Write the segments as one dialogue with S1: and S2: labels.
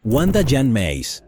S1: Wanda Jan Mays.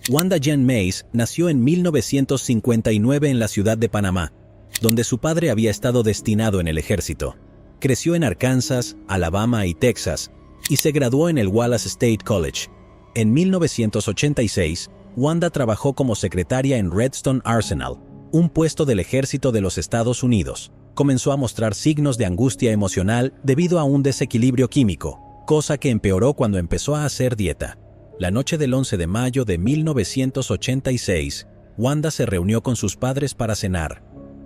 S1: Wanda Jan Mays nació en 1959 en la ciudad de Panamá, donde su padre había estado destinado en el ejército. Creció en Arkansas, Alabama y Texas, y se graduó en el Wallace State College. En 1986, Wanda trabajó como secretaria en Redstone Arsenal, un puesto del ejército de los Estados Unidos. Comenzó a mostrar signos de angustia emocional debido a un desequilibrio químico, cosa que empeoró cuando empezó a hacer dieta. La noche del 11 de mayo de 1986, Wanda se reunió con sus padres para cenar.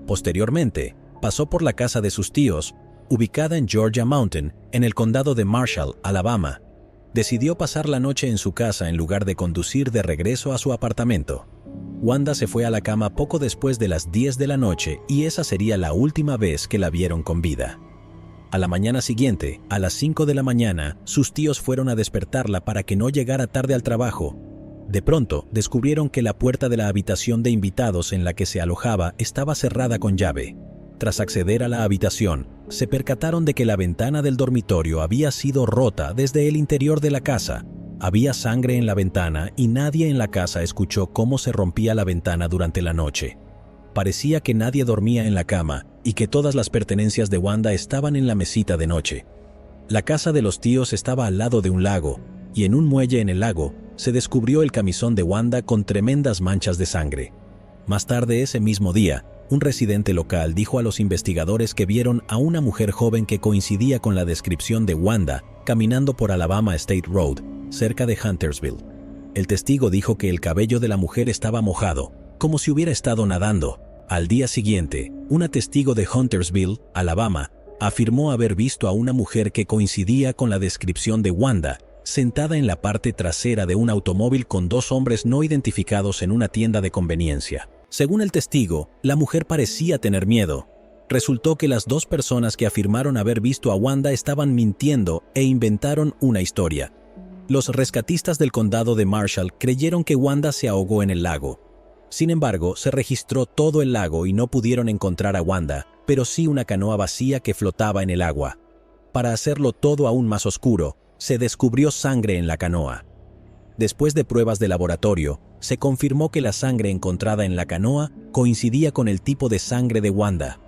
S1: Posteriormente, pasó por la casa de sus tíos, ubicada en Georgia Mountain, en el condado de Marshall, Alabama. Decidió pasar la noche en su casa en lugar de conducir de regreso a su apartamento. Wanda se fue a la cama poco después de las 10 de la noche y esa sería la última vez que la vieron con vida. A la mañana siguiente, a las 5 de la mañana, sus tíos fueron a despertarla para que no llegara tarde al trabajo. De pronto, descubrieron que la puerta de la habitación de invitados en la que se alojaba estaba cerrada con llave. Tras acceder a la habitación, se percataron de que la ventana del dormitorio había sido rota desde el interior de la casa. Había sangre en la ventana y nadie en la casa escuchó cómo se rompía la ventana durante la noche. Parecía que nadie dormía en la cama y que todas las pertenencias de Wanda estaban en la mesita de noche. La casa de los tíos estaba al lado de un lago, y en un muelle en el lago se descubrió el camisón de Wanda con tremendas manchas de sangre. Más tarde ese mismo día, un residente local dijo a los investigadores que vieron a una mujer joven que coincidía con la descripción de Wanda caminando por Alabama State Road, cerca de Huntersville. El testigo dijo que el cabello de la mujer estaba mojado, como si hubiera estado nadando. Al día siguiente, una testigo de Huntersville, Alabama, afirmó haber visto a una mujer que coincidía con la descripción de Wanda, sentada en la parte trasera de un automóvil con dos hombres no identificados en una tienda de conveniencia. Según el testigo, la mujer parecía tener miedo. Resultó que las dos personas que afirmaron haber visto a Wanda estaban mintiendo e inventaron una historia. Los rescatistas del condado de Marshall creyeron que Wanda se ahogó en el lago. Sin embargo, se registró todo el lago y no pudieron encontrar a Wanda, pero sí una canoa vacía que flotaba en el agua. Para hacerlo todo aún más oscuro, se descubrió sangre en la canoa. Después de pruebas de laboratorio, se confirmó que la sangre encontrada en la canoa coincidía con el tipo de sangre de Wanda.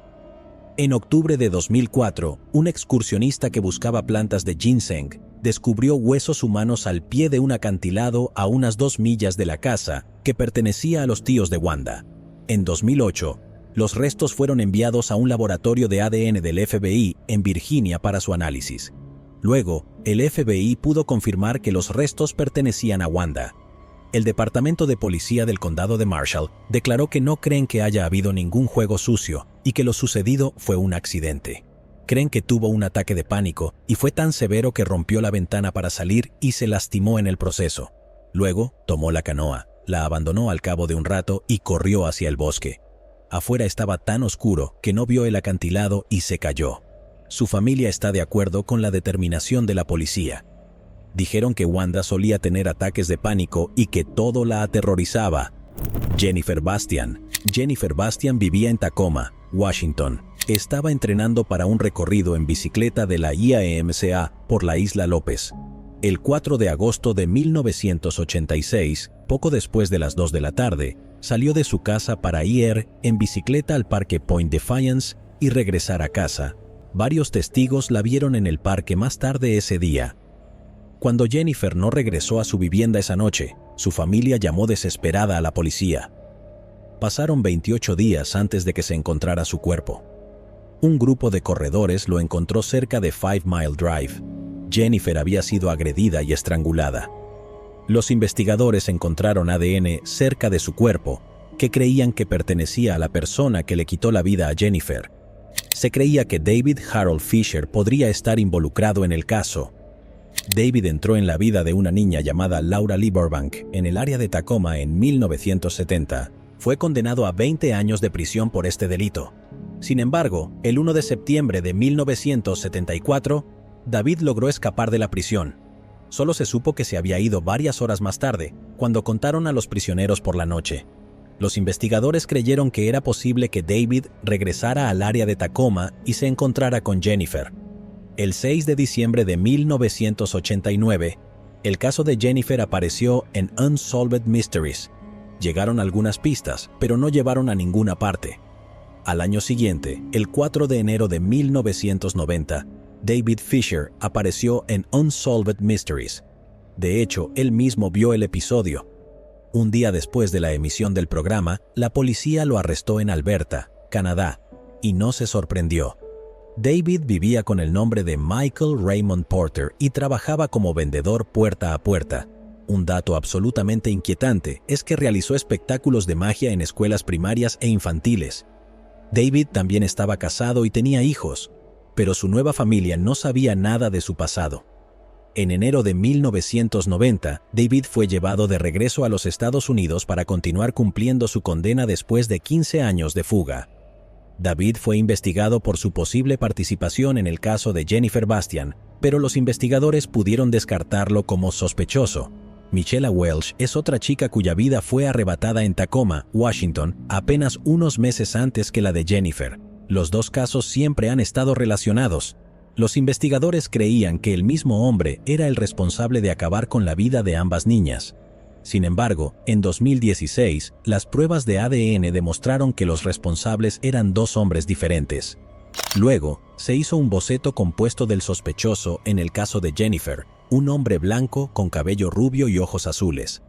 S1: En octubre de 2004, un excursionista que buscaba plantas de ginseng descubrió huesos humanos al pie de un acantilado a unas 2 millas de la casa que pertenecía a los tíos de Wanda. En 2008, los restos fueron enviados a un laboratorio de ADN del FBI en Virginia para su análisis. Luego, el FBI pudo confirmar que los restos pertenecían a Wanda. El Departamento de Policía del Condado de Marshall declaró que no creen que haya habido ningún juego sucio y que lo sucedido fue un accidente. Creen que tuvo un ataque de pánico y fue tan severo que rompió la ventana para salir y se lastimó en el proceso. Luego, tomó la canoa, la abandonó al cabo de un rato y corrió hacia el bosque. Afuera estaba tan oscuro que no vio el acantilado y se cayó. Su familia está de acuerdo con la determinación de la policía. Dijeron que Wanda solía tener ataques de pánico y que todo la aterrorizaba. Jennifer Bastian. Jennifer Bastian vivía en Tacoma, Washington. Estaba entrenando para un recorrido en bicicleta de la IAMCA por la Isla López. El 4 de agosto de 1986, poco después de las 2 de la tarde, salió de su casa para ir en bicicleta al parque Point Defiance y regresar a casa. Varios testigos la vieron en el parque más tarde ese día. Cuando Jennifer no regresó a su vivienda esa noche, su familia llamó desesperada a la policía. Pasaron 28 días antes de que se encontrara su cuerpo. Un grupo de corredores lo encontró cerca de 5 Mile Drive. Jennifer había sido agredida y estrangulada. Los investigadores encontraron ADN cerca de su cuerpo, que creían que pertenecía a la persona que le quitó la vida a Jennifer. Se creía que David Harold Fisher podría estar involucrado en el caso. David entró en la vida de una niña llamada Laura Lee Burbank en el área de Tacoma en 1970. Fue condenado a 20 años de prisión por este delito. Sin embargo, el 1 de septiembre de 1974, David logró escapar de la prisión. Solo se supo que se había ido varias horas más tarde, cuando contaron a los prisioneros por la noche. Los investigadores creyeron que era posible que David regresara al área de Tacoma y se encontrara con Jennifer. El 6 de diciembre de 1989, El caso de Jennifer apareció en Unsolved Mysteries. Llegaron algunas pistas, pero no llevaron a ninguna parte. Al año siguiente, el 4 de enero de 1990, David Fisher apareció en Unsolved Mysteries. De hecho, él mismo vio el episodio. Un día después de la emisión del programa, la policía lo arrestó en Alberta, Canadá, y no se sorprendió. David vivía con el nombre de Michael Raymond Porter y trabajaba como vendedor puerta a puerta. Un dato absolutamente inquietante es que realizó espectáculos de magia en escuelas primarias e infantiles. David también estaba casado y tenía hijos, pero su nueva familia no sabía nada de su pasado. En enero de 1990, David fue llevado de regreso a los Estados Unidos para continuar cumpliendo su condena después de 15 años de fuga. David fue investigado por su posible participación en el caso de Jennifer Bastian, pero los investigadores pudieron descartarlo como sospechoso. Michelle Welch es otra chica cuya vida fue arrebatada en Tacoma, Washington, apenas unos meses antes que la de Jennifer. Los dos casos siempre han estado relacionados. Los investigadores creían que el mismo hombre era el responsable de acabar con la vida de ambas niñas. Sin embargo, en 2016, las pruebas de ADN demostraron que los responsables eran dos hombres diferentes. Luego, se hizo un boceto compuesto del sospechoso en el caso de Jennifer, un hombre blanco con cabello rubio y ojos azules.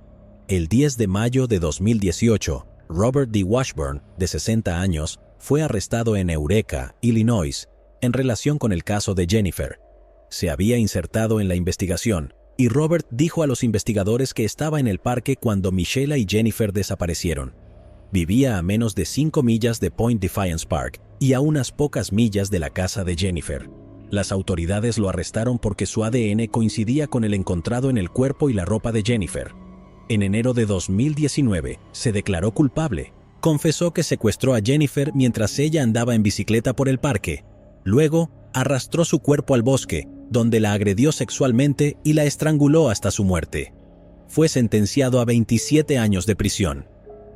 S1: El 10 de mayo de 2018, Robert D. Washburn, de 60 años, fue arrestado en Eureka, Illinois, en relación con el caso de Jennifer. Se había insertado en la investigación, y Robert dijo a los investigadores que estaba en el parque cuando Michelle y Jennifer desaparecieron. Vivía a menos de 5 millas de Point Defiance Park y a unas pocas millas de la casa de Jennifer. Las autoridades lo arrestaron porque su ADN coincidía con el encontrado en el cuerpo y la ropa de Jennifer. En enero de 2019, se declaró culpable. Confesó que secuestró a Jennifer mientras ella andaba en bicicleta por el parque. Luego, arrastró su cuerpo al bosque, donde la agredió sexualmente y la estranguló hasta su muerte. Fue sentenciado a 27 años de prisión.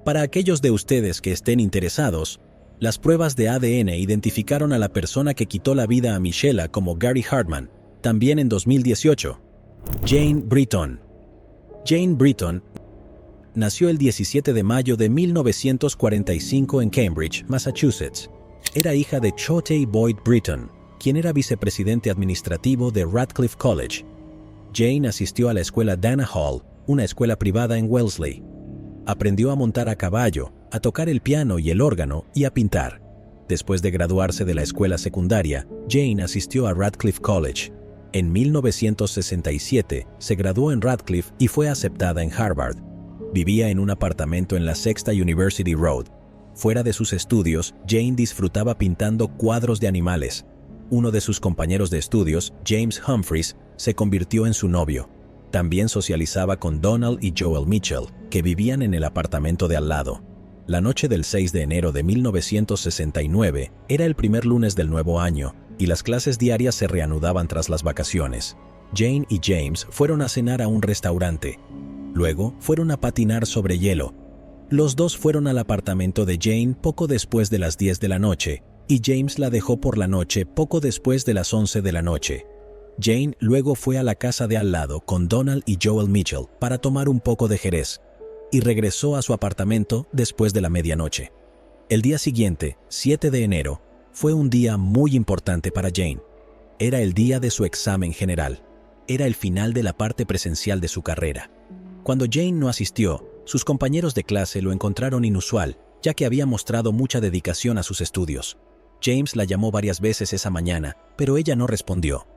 S1: Para aquellos de ustedes que estén interesados, las pruebas de ADN identificaron a la persona que quitó la vida a Michelle como Gary Hartman, también en 2018. Jane Britton. Jane Britton nació el 17 de mayo de 1945 en Cambridge, Massachusetts. Era hija de Chotay Boyd Britton, quien era vicepresidente administrativo de Radcliffe College. Jane asistió a la escuela Dana Hall, una escuela privada en Wellesley. Aprendió a montar a caballo, a tocar el piano y el órgano y a pintar. Después de graduarse de la escuela secundaria, Jane asistió a Radcliffe College. En 1967 se graduó en Radcliffe y fue aceptada en Harvard. Vivía en un apartamento en la Sexta University Road. Fuera de sus estudios, Jane disfrutaba pintando cuadros de animales. Uno de sus compañeros de estudios, James Humphreys, se convirtió en su novio. También socializaba con Donald y Joel Mitchell, que vivían en el apartamento de al lado. La noche del 6 de enero de 1969 era el primer lunes del nuevo año, y las clases diarias se reanudaban tras las vacaciones. Jane y James fueron a cenar a un restaurante. Luego fueron a patinar sobre hielo. Los dos fueron al apartamento de Jane poco después de las 10 de la noche, y James la dejó por la noche poco después de las 11 de la noche. Jane luego fue a la casa de al lado con Donald y Joel Mitchell para tomar un poco de jerez, y regresó a su apartamento después de la medianoche. El día siguiente, 7 de enero, fue un día muy importante para Jane. Era el día de su examen general. Era el final de la parte presencial de su carrera. Cuando Jane no asistió, sus compañeros de clase lo encontraron inusual, ya que había mostrado mucha dedicación a sus estudios. James la llamó varias veces esa mañana, pero ella no respondió.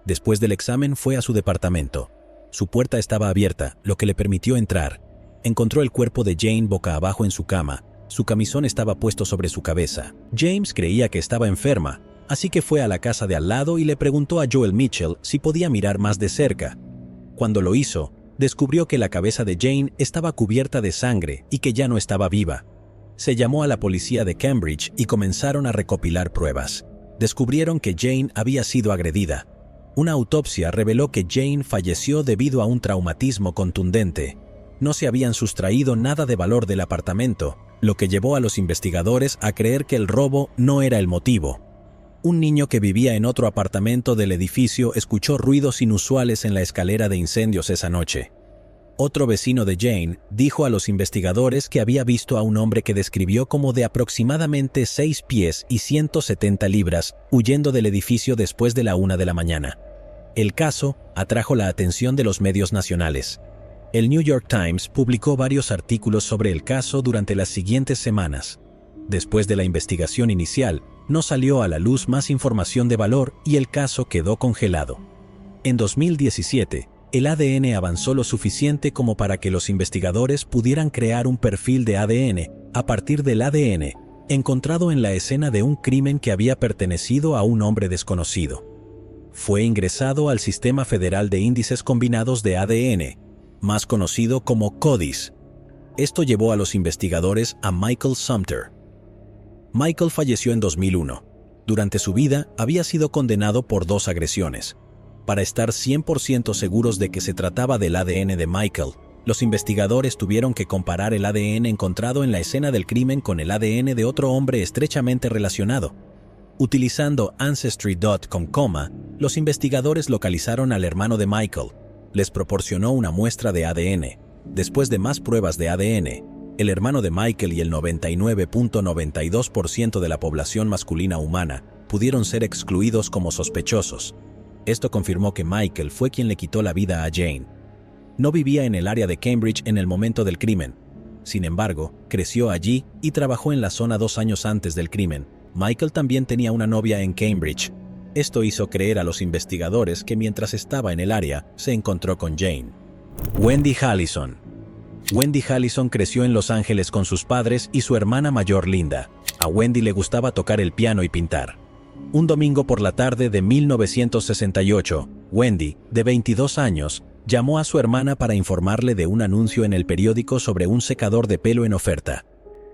S1: Después del examen fue a su departamento. Su puerta estaba abierta, lo que le permitió entrar. Encontró el cuerpo de Jane boca abajo en su cama. Su camisón estaba puesto sobre su cabeza. James creía que estaba enferma, así que fue a la casa de al lado y le preguntó a Joel Mitchell si podía mirar más de cerca. Cuando lo hizo, descubrió que la cabeza de Jane estaba cubierta de sangre y que ya no estaba viva. Se llamó a la policía de Cambridge y comenzaron a recopilar pruebas. Descubrieron que Jane había sido agredida. Una autopsia reveló que Jane falleció debido a un traumatismo contundente. No se habían sustraído nada de valor del apartamento, lo que llevó a los investigadores a creer que el robo no era el motivo. Un niño que vivía en otro apartamento del edificio escuchó ruidos inusuales en la escalera de incendios esa noche. Otro vecino de Jane dijo a los investigadores que había visto a un hombre que describió como de aproximadamente 6 pies y 170 libras huyendo del edificio después de la 1 de la mañana. El caso atrajo la atención de los medios nacionales. El New York Times publicó varios artículos sobre el caso durante las siguientes semanas. Después de la investigación inicial, no salió a la luz más información de valor y el caso quedó congelado. En 2017, el ADN avanzó lo suficiente como para que los investigadores pudieran crear un perfil de ADN a partir del ADN encontrado en la escena de un crimen que había pertenecido a un hombre desconocido. Fue ingresado al Sistema Federal de Índices Combinados de ADN, más conocido como CODIS. Esto llevó a los investigadores a Michael Sumter. Michael falleció en 2001. Durante su vida había sido condenado por 2 agresiones. Para estar 100% seguros de que se trataba del ADN de Michael, los investigadores tuvieron que comparar el ADN encontrado en la escena del crimen con el ADN de otro hombre estrechamente relacionado. Utilizando Ancestry.com, los investigadores localizaron al hermano de Michael. Les proporcionó una muestra de ADN. Después de más pruebas de ADN, el hermano de Michael y el 99.92% de la población masculina humana pudieron ser excluidos como sospechosos. Esto confirmó que Michael fue quien le quitó la vida a Jane. No vivía en el área de Cambridge en el momento del crimen. Sin embargo, creció allí y trabajó en la zona 2 años antes del crimen. Michael también tenía una novia en Cambridge. Esto hizo creer a los investigadores que mientras estaba en el área, se encontró con Jane. Wendy Hallison. Wendy Hallison creció en Los Ángeles con sus padres y su hermana mayor Linda. A Wendy le gustaba tocar el piano y pintar. Un domingo por la tarde de 1968, Wendy, de 22 años, llamó a su hermana para informarle de un anuncio en el periódico sobre un secador de pelo en oferta.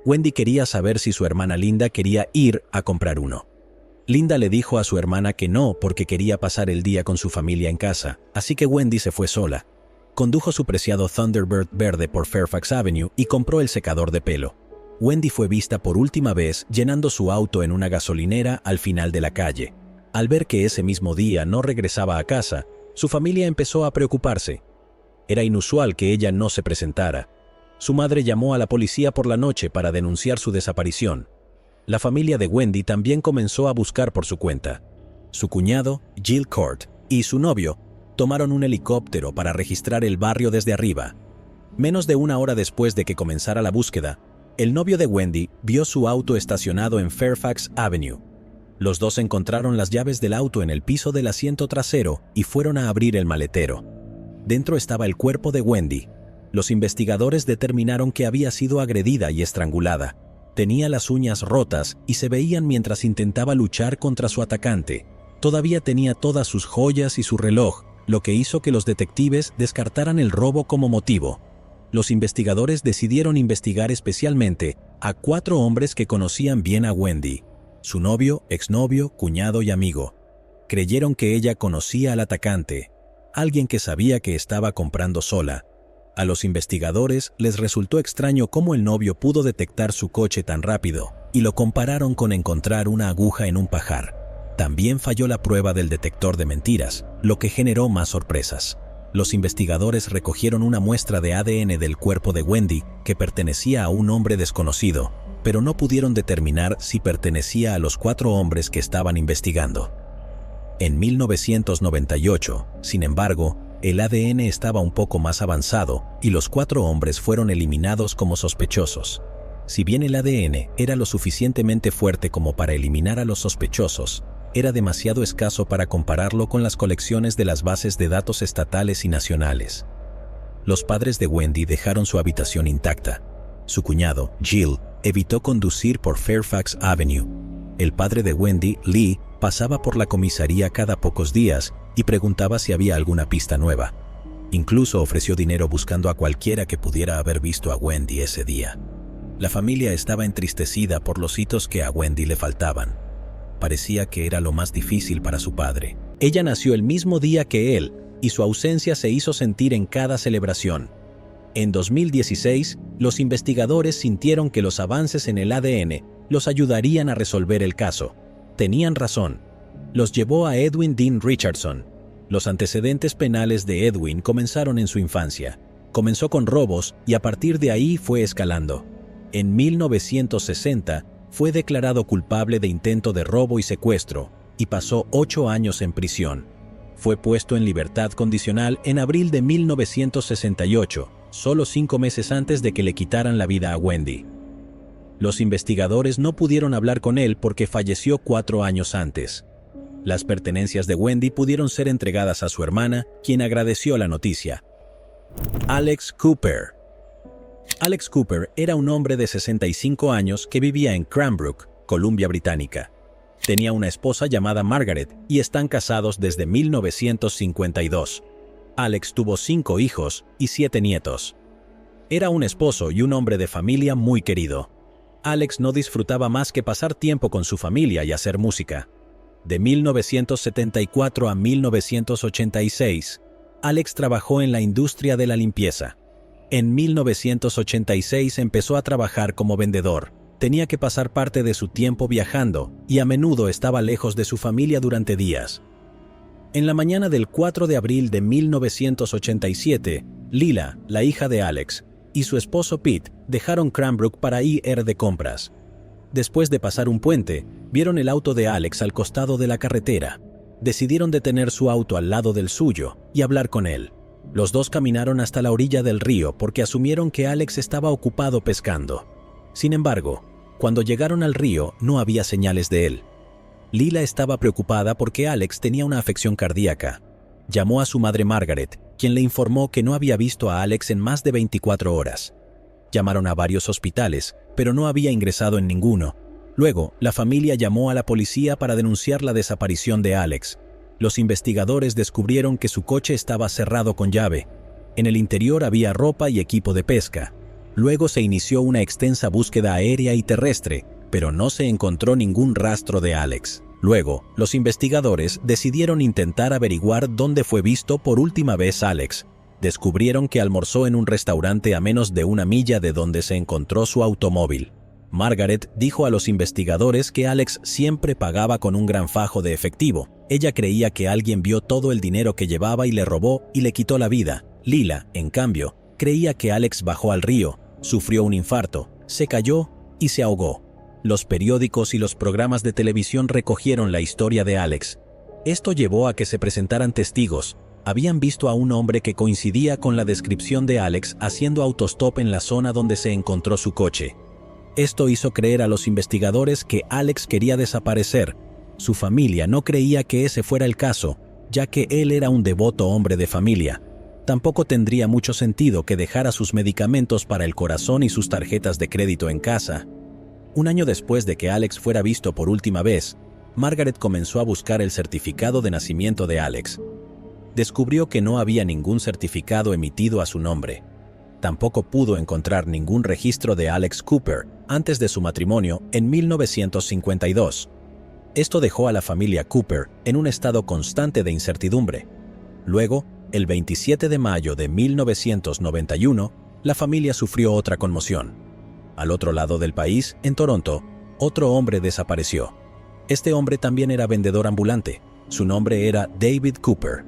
S1: Wendy quería saber si su hermana Linda quería ir a comprar uno. Linda le dijo a su hermana que no porque quería pasar el día con su familia en casa, así que Wendy se fue sola. Condujo su preciado Thunderbird verde por Fairfax Avenue y compró el secador de pelo. Wendy fue vista por última vez llenando su auto en una gasolinera al final de la calle. Al ver que ese mismo día no regresaba a casa, su familia empezó a preocuparse. Era inusual que ella no se presentara. Su madre llamó a la policía por la noche para denunciar su desaparición. La familia de Wendy también comenzó a buscar por su cuenta. Su cuñado, Jill Court, y su novio tomaron un helicóptero para registrar el barrio desde arriba. Menos de 1 hora después de que comenzara la búsqueda, el novio de Wendy vio su auto estacionado en Fairfax Avenue. Los dos encontraron las llaves del auto en el piso del asiento trasero y fueron a abrir el maletero. Dentro estaba el cuerpo de Wendy. Los investigadores determinaron que había sido agredida y estrangulada. Tenía las uñas rotas y se veían mientras intentaba luchar contra su atacante. Todavía tenía todas sus joyas y su reloj, lo que hizo que los detectives descartaran el robo como motivo. Los investigadores decidieron investigar especialmente a 4 hombres que conocían bien a Wendy: su novio, exnovio, cuñado y amigo. Creyeron que ella conocía al atacante, alguien que sabía que estaba comprando sola. A los investigadores les resultó extraño cómo el novio pudo detectar su coche tan rápido, y lo compararon con encontrar una aguja en un pajar. También falló la prueba del detector de mentiras, lo que generó más sorpresas. Los investigadores recogieron una muestra de ADN del cuerpo de Wendy que pertenecía a un hombre desconocido, pero no pudieron determinar si pertenecía a los 4 hombres que estaban investigando. En 1998, sin embargo, el ADN estaba un poco más avanzado y los 4 hombres fueron eliminados como sospechosos. Si bien el ADN era lo suficientemente fuerte como para eliminar a los sospechosos, era demasiado escaso para compararlo con las colecciones de las bases de datos estatales y nacionales. Los padres de Wendy dejaron su habitación intacta. Su cuñado, Jill, evitó conducir por Fairfax Avenue. El padre de Wendy, Lee, pasaba por la comisaría cada pocos días y preguntaba si había alguna pista nueva. Incluso ofreció dinero buscando a cualquiera que pudiera haber visto a Wendy ese día. La familia estaba entristecida por los hitos que a Wendy le faltaban. Parecía que era lo más difícil para su padre. Ella nació el mismo día que él, y su ausencia se hizo sentir en cada celebración. En 2016, los investigadores sintieron que los avances en el ADN los ayudarían a resolver el caso. tenían razón. Los llevó a Edwin Dean Richardson. Los antecedentes penales de Edwin comenzaron en su infancia. Comenzó con robos y a partir de ahí fue escalando. En 1960 fue declarado culpable de intento de robo y secuestro y pasó 8 años en prisión. Fue puesto en libertad condicional en abril de 1968, solo 5 meses antes de que le quitaran la vida a Wendy. Los investigadores no pudieron hablar con él porque falleció 4 años antes. Las pertenencias de Wendy pudieron ser entregadas a su hermana, quien agradeció la noticia. Alex Cooper. Alex Cooper era un hombre de 65 años que vivía en Cranbrook, Columbia Británica. Tenía una esposa llamada Margaret y están casados desde 1952. Alex tuvo 5 hijos y 7 nietos. Era un esposo y un hombre de familia muy querido. Alex no disfrutaba más que pasar tiempo con su familia y hacer música. De 1974 a 1986, Alex trabajó en la industria de la limpieza. En 1986 empezó a trabajar como vendedor. Tenía que pasar parte de su tiempo viajando y a menudo estaba lejos de su familia durante días. En la mañana del 4 de abril de 1987, Lila, la hija de Alex, y su esposo Pete dejaron Cranbrook para ir de compras. Después de pasar un puente, vieron el auto de Alex al costado de la carretera. Decidieron detener su auto al lado del suyo y hablar con él. Los dos caminaron hasta la orilla del río porque asumieron que Alex estaba ocupado pescando. Sin embargo, cuando llegaron al río no había señales de él. Lila estaba preocupada porque Alex tenía una afección cardíaca. Llamó a su madre Margaret, quien le informó que no había visto a Alex en más de 24 horas. Llamaron a varios hospitales, pero no había ingresado en ninguno. Luego, la familia llamó a la policía para denunciar la desaparición de Alex. Los investigadores descubrieron que su coche estaba cerrado con llave. En el interior había ropa y equipo de pesca. Luego se inició una extensa búsqueda aérea y terrestre, pero no se encontró ningún rastro de Alex. Luego, los investigadores decidieron intentar averiguar dónde fue visto por última vez Alex. Descubrieron que almorzó en un restaurante a menos de 1 milla de donde se encontró su automóvil. Margaret dijo a los investigadores que Alex siempre pagaba con un gran fajo de efectivo. Ella creía que alguien vio todo el dinero que llevaba y le robó y le quitó la vida. Lila, en cambio, creía que Alex bajó al río, sufrió un infarto, se cayó y se ahogó. Los periódicos y los programas de televisión recogieron la historia de Alex. Esto llevó a que se presentaran testigos. Habían visto a un hombre que coincidía con la descripción de Alex haciendo autostop en la zona donde se encontró su coche. Esto hizo creer a los investigadores que Alex quería desaparecer. Su familia no creía que ese fuera el caso, ya que él era un devoto hombre de familia. Tampoco tendría mucho sentido que dejara sus medicamentos para el corazón y sus tarjetas de crédito en casa. Un año después de que Alex fuera visto por última vez, Margaret comenzó a buscar el certificado de nacimiento de Alex. Descubrió que no había ningún certificado emitido a su nombre. Tampoco pudo encontrar ningún registro de Alex Cooper antes de su matrimonio en 1952. Esto dejó a la familia Cooper en un estado constante de incertidumbre. Luego, el 27 de mayo de 1991, la familia sufrió otra conmoción. Al otro lado del país, en Toronto, otro hombre desapareció. Este hombre también era vendedor ambulante. Su nombre era David Cooper.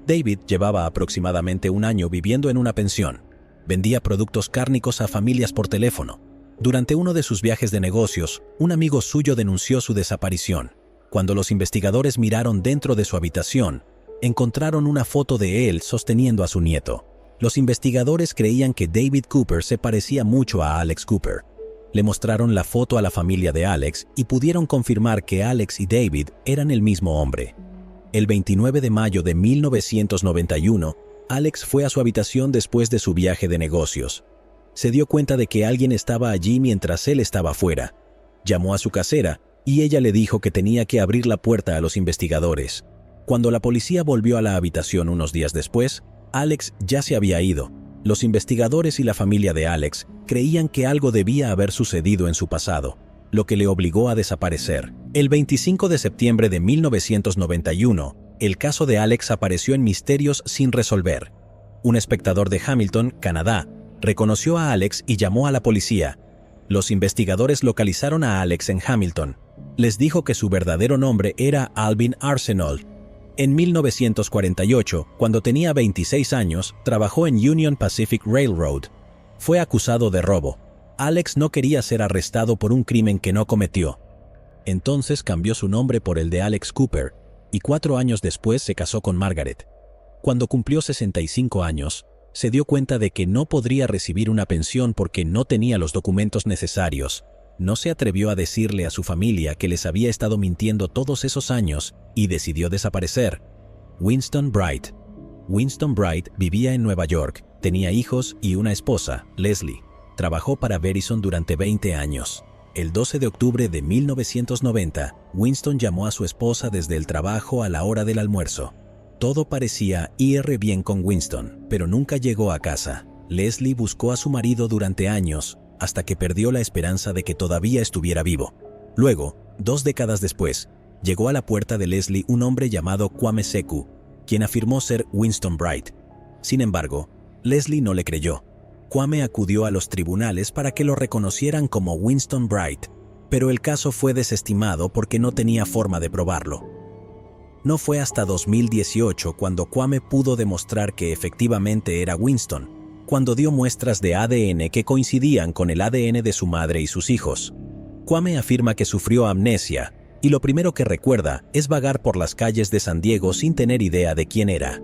S1: David llevaba aproximadamente 1 año viviendo en una pensión. Vendía productos cárnicos a familias por teléfono. Durante uno de sus viajes de negocios, un amigo suyo denunció su desaparición. Cuando los investigadores miraron dentro de su habitación, encontraron una foto de él sosteniendo a su nieto. Los investigadores creían que David Cooper se parecía mucho a Alex Cooper. Le mostraron la foto a la familia de Alex y pudieron confirmar que Alex y David eran el mismo hombre. El 29 de mayo de 1991, Alex fue a su habitación después de su viaje de negocios. Se dio cuenta de que alguien estaba allí mientras él estaba fuera. Llamó a su casera y ella le dijo que tenía que abrir la puerta a los investigadores. Cuando la policía volvió a la habitación unos días después, Alex ya se había ido. Los investigadores y la familia de Alex creían que algo debía haber sucedido en su pasado, lo que le obligó a desaparecer. El 25 de septiembre de 1991, el caso de Alex apareció en Misterios sin resolver. Un espectador de Hamilton, Canadá, reconoció a Alex y llamó a la policía. Los investigadores localizaron a Alex en Hamilton. Les dijo que su verdadero nombre era Alvin Arsenault. En 1948, cuando tenía 26 años, trabajó en Union Pacific Railroad. Fue acusado de robo. Alex no quería ser arrestado por un crimen que no cometió. Entonces cambió su nombre por el de Alex Cooper, y 4 años después se casó con Margaret. Cuando cumplió 65 años, se dio cuenta de que no podría recibir una pensión porque no tenía los documentos necesarios. No se atrevió a decirle a su familia que les había estado mintiendo todos esos años y decidió desaparecer. Winston Bright. Winston Bright vivía en Nueva York, tenía hijos y una esposa, Leslie. Trabajó para Verizon durante 20 años. El 12 de octubre de 1990, Winston llamó a su esposa desde el trabajo a la hora del almuerzo. Todo parecía ir bien con Winston, pero nunca llegó a casa. Leslie buscó a su marido durante años, hasta que perdió la esperanza de que todavía estuviera vivo. Luego, 2 décadas después, llegó a la puerta de Leslie un hombre llamado Kwame Seku, quien afirmó ser Winston Bright. Sin embargo, Leslie no le creyó. Kwame acudió a los tribunales para que lo reconocieran como Winston Bright, pero el caso fue desestimado porque no tenía forma de probarlo. No fue hasta 2018 cuando Kwame pudo demostrar que efectivamente era Winston, cuando dio muestras de ADN que coincidían con el ADN de su madre y sus hijos. Kwame afirma que sufrió amnesia, y lo primero que recuerda es vagar por las calles de San Diego sin tener idea de quién era.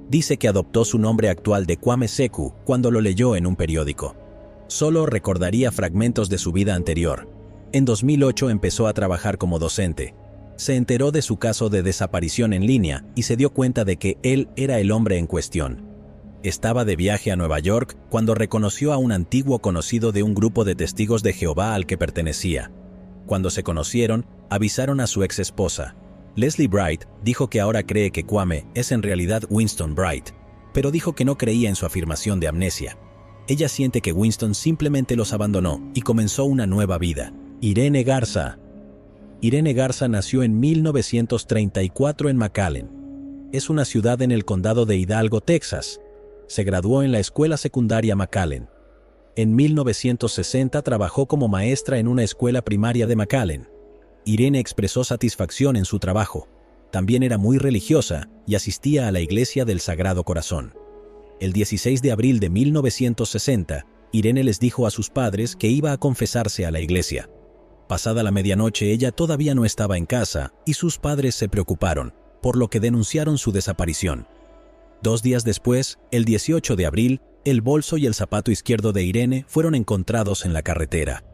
S1: Dice que adoptó su nombre actual de Kwame Seku cuando lo leyó en un periódico. Solo recordaría fragmentos de su vida anterior. En 2008 empezó a trabajar como docente. Se enteró de su caso de desaparición en línea y se dio cuenta de que él era el hombre en cuestión. Estaba de viaje a Nueva York cuando reconoció a un antiguo conocido de un grupo de testigos de Jehová al que pertenecía. Cuando se conocieron, avisaron a su ex esposa. Leslie Bright dijo que ahora cree que Kwame es en realidad Winston Bright, pero dijo que no creía en su afirmación de amnesia. Ella siente que Winston simplemente los abandonó y comenzó una nueva vida. Irene Garza. Irene Garza nació en 1934 en McAllen. Es una ciudad en el condado de Hidalgo, Texas. Se graduó en la escuela secundaria McAllen. En 1960 trabajó como maestra en una escuela primaria de McAllen. Irene expresó satisfacción en su trabajo. También era muy religiosa y asistía a la Iglesia del Sagrado Corazón. El 16 de abril de 1960, Irene les dijo a sus padres que iba a confesarse a la iglesia. Pasada la medianoche, ella todavía no estaba en casa y sus padres se preocuparon, por lo que denunciaron su desaparición. 2 días después, el 18 de abril, el bolso y el zapato izquierdo de Irene fueron encontrados en la carretera.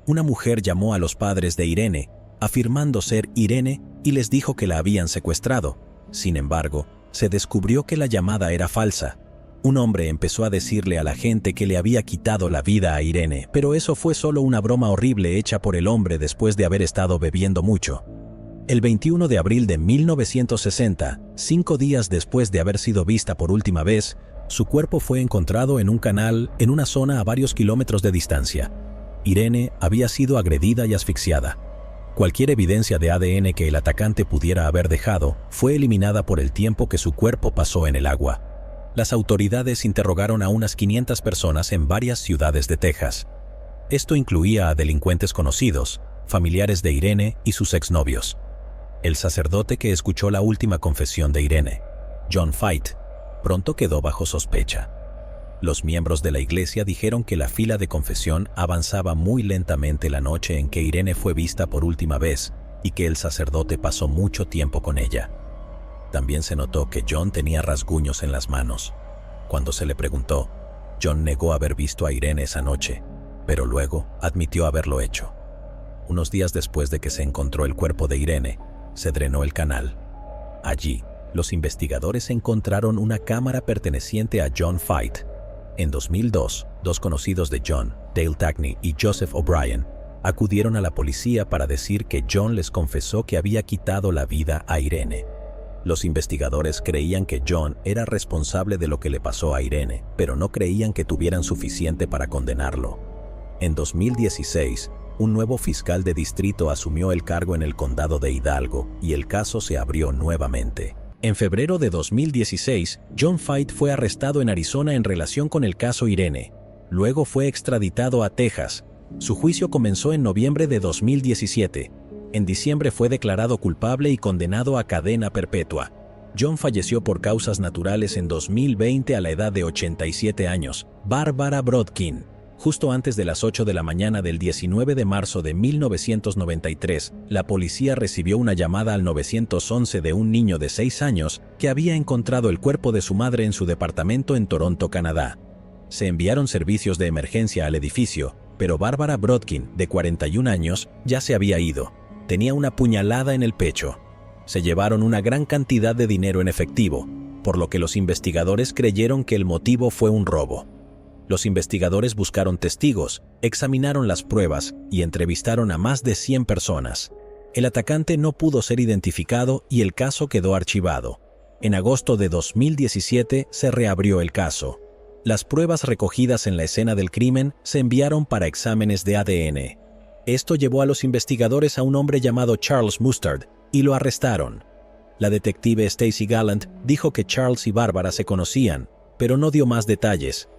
S1: Una mujer llamó a los padres de Irene, afirmando ser Irene, y les dijo que la habían secuestrado. Sin embargo, se descubrió que la llamada era falsa. Un hombre empezó a decirle a la gente que le había quitado la vida a Irene, pero eso fue solo una broma horrible hecha por el hombre después de haber estado bebiendo mucho. El 21 de abril de 1960, 5 días después de haber sido vista por última vez, su cuerpo fue encontrado en un canal en una zona a varios kilómetros de distancia. Irene había sido agredida y asfixiada. Cualquier evidencia de ADN que el atacante pudiera haber dejado fue eliminada por el tiempo que su cuerpo pasó en el agua. Las autoridades interrogaron a unas 500 personas en varias ciudades de Texas. Esto incluía a delincuentes conocidos, familiares de Irene y sus exnovios. El sacerdote que escuchó la última confesión de Irene, John Fight, pronto quedó bajo sospecha. Los miembros de la iglesia dijeron que la fila de confesión avanzaba muy lentamente la noche en que Irene fue vista por última vez y que el sacerdote pasó mucho tiempo con ella. También se notó que John tenía rasguños en las manos. Cuando se le preguntó, John negó haber visto a Irene esa noche, pero luego admitió haberlo hecho. Unos días después de que se encontró el cuerpo de Irene, se drenó el canal. Allí, los investigadores encontraron una cámara perteneciente a John Fight. En 2002, 2 conocidos de John, Dale Tackney y Joseph O'Brien, acudieron a la policía para decir que John les confesó que había quitado la vida a Irene. Los investigadores creían que John era responsable de lo que le pasó a Irene, pero no creían que tuvieran suficiente para condenarlo. En 2016, un nuevo fiscal de distrito asumió el cargo en el condado de Hidalgo y el caso se abrió nuevamente. En febrero de 2016, John Fight fue arrestado en Arizona en relación con el caso Irene. Luego fue extraditado a Texas. Su juicio comenzó en noviembre de 2017. En diciembre fue declarado culpable y condenado a cadena perpetua. John falleció por causas naturales en 2020 a la edad de 87 años. Barbara Brodkin. Justo antes de las 8 de la mañana del 19 de marzo de 1993, la policía recibió una llamada al 911 de un niño de 6 años que había encontrado el cuerpo de su madre en su departamento en Toronto, Canadá. Se enviaron servicios de emergencia al edificio, pero Barbara Brodkin, de 41 años, ya se había ido. Tenía una puñalada en el pecho. Se llevaron una gran cantidad de dinero en efectivo, por lo que los investigadores creyeron que el motivo fue un robo. Los investigadores buscaron testigos, examinaron las pruebas y entrevistaron a más de 100 personas. El atacante no pudo ser identificado y el caso quedó archivado. En agosto de 2017 se reabrió el caso. Las pruebas recogidas en la escena del crimen se enviaron para exámenes de ADN. Esto llevó a los investigadores a un hombre llamado Charles Mustard y lo arrestaron. La detective Stacy Gallant dijo que Charles y Barbara se conocían, pero no dio más detalles.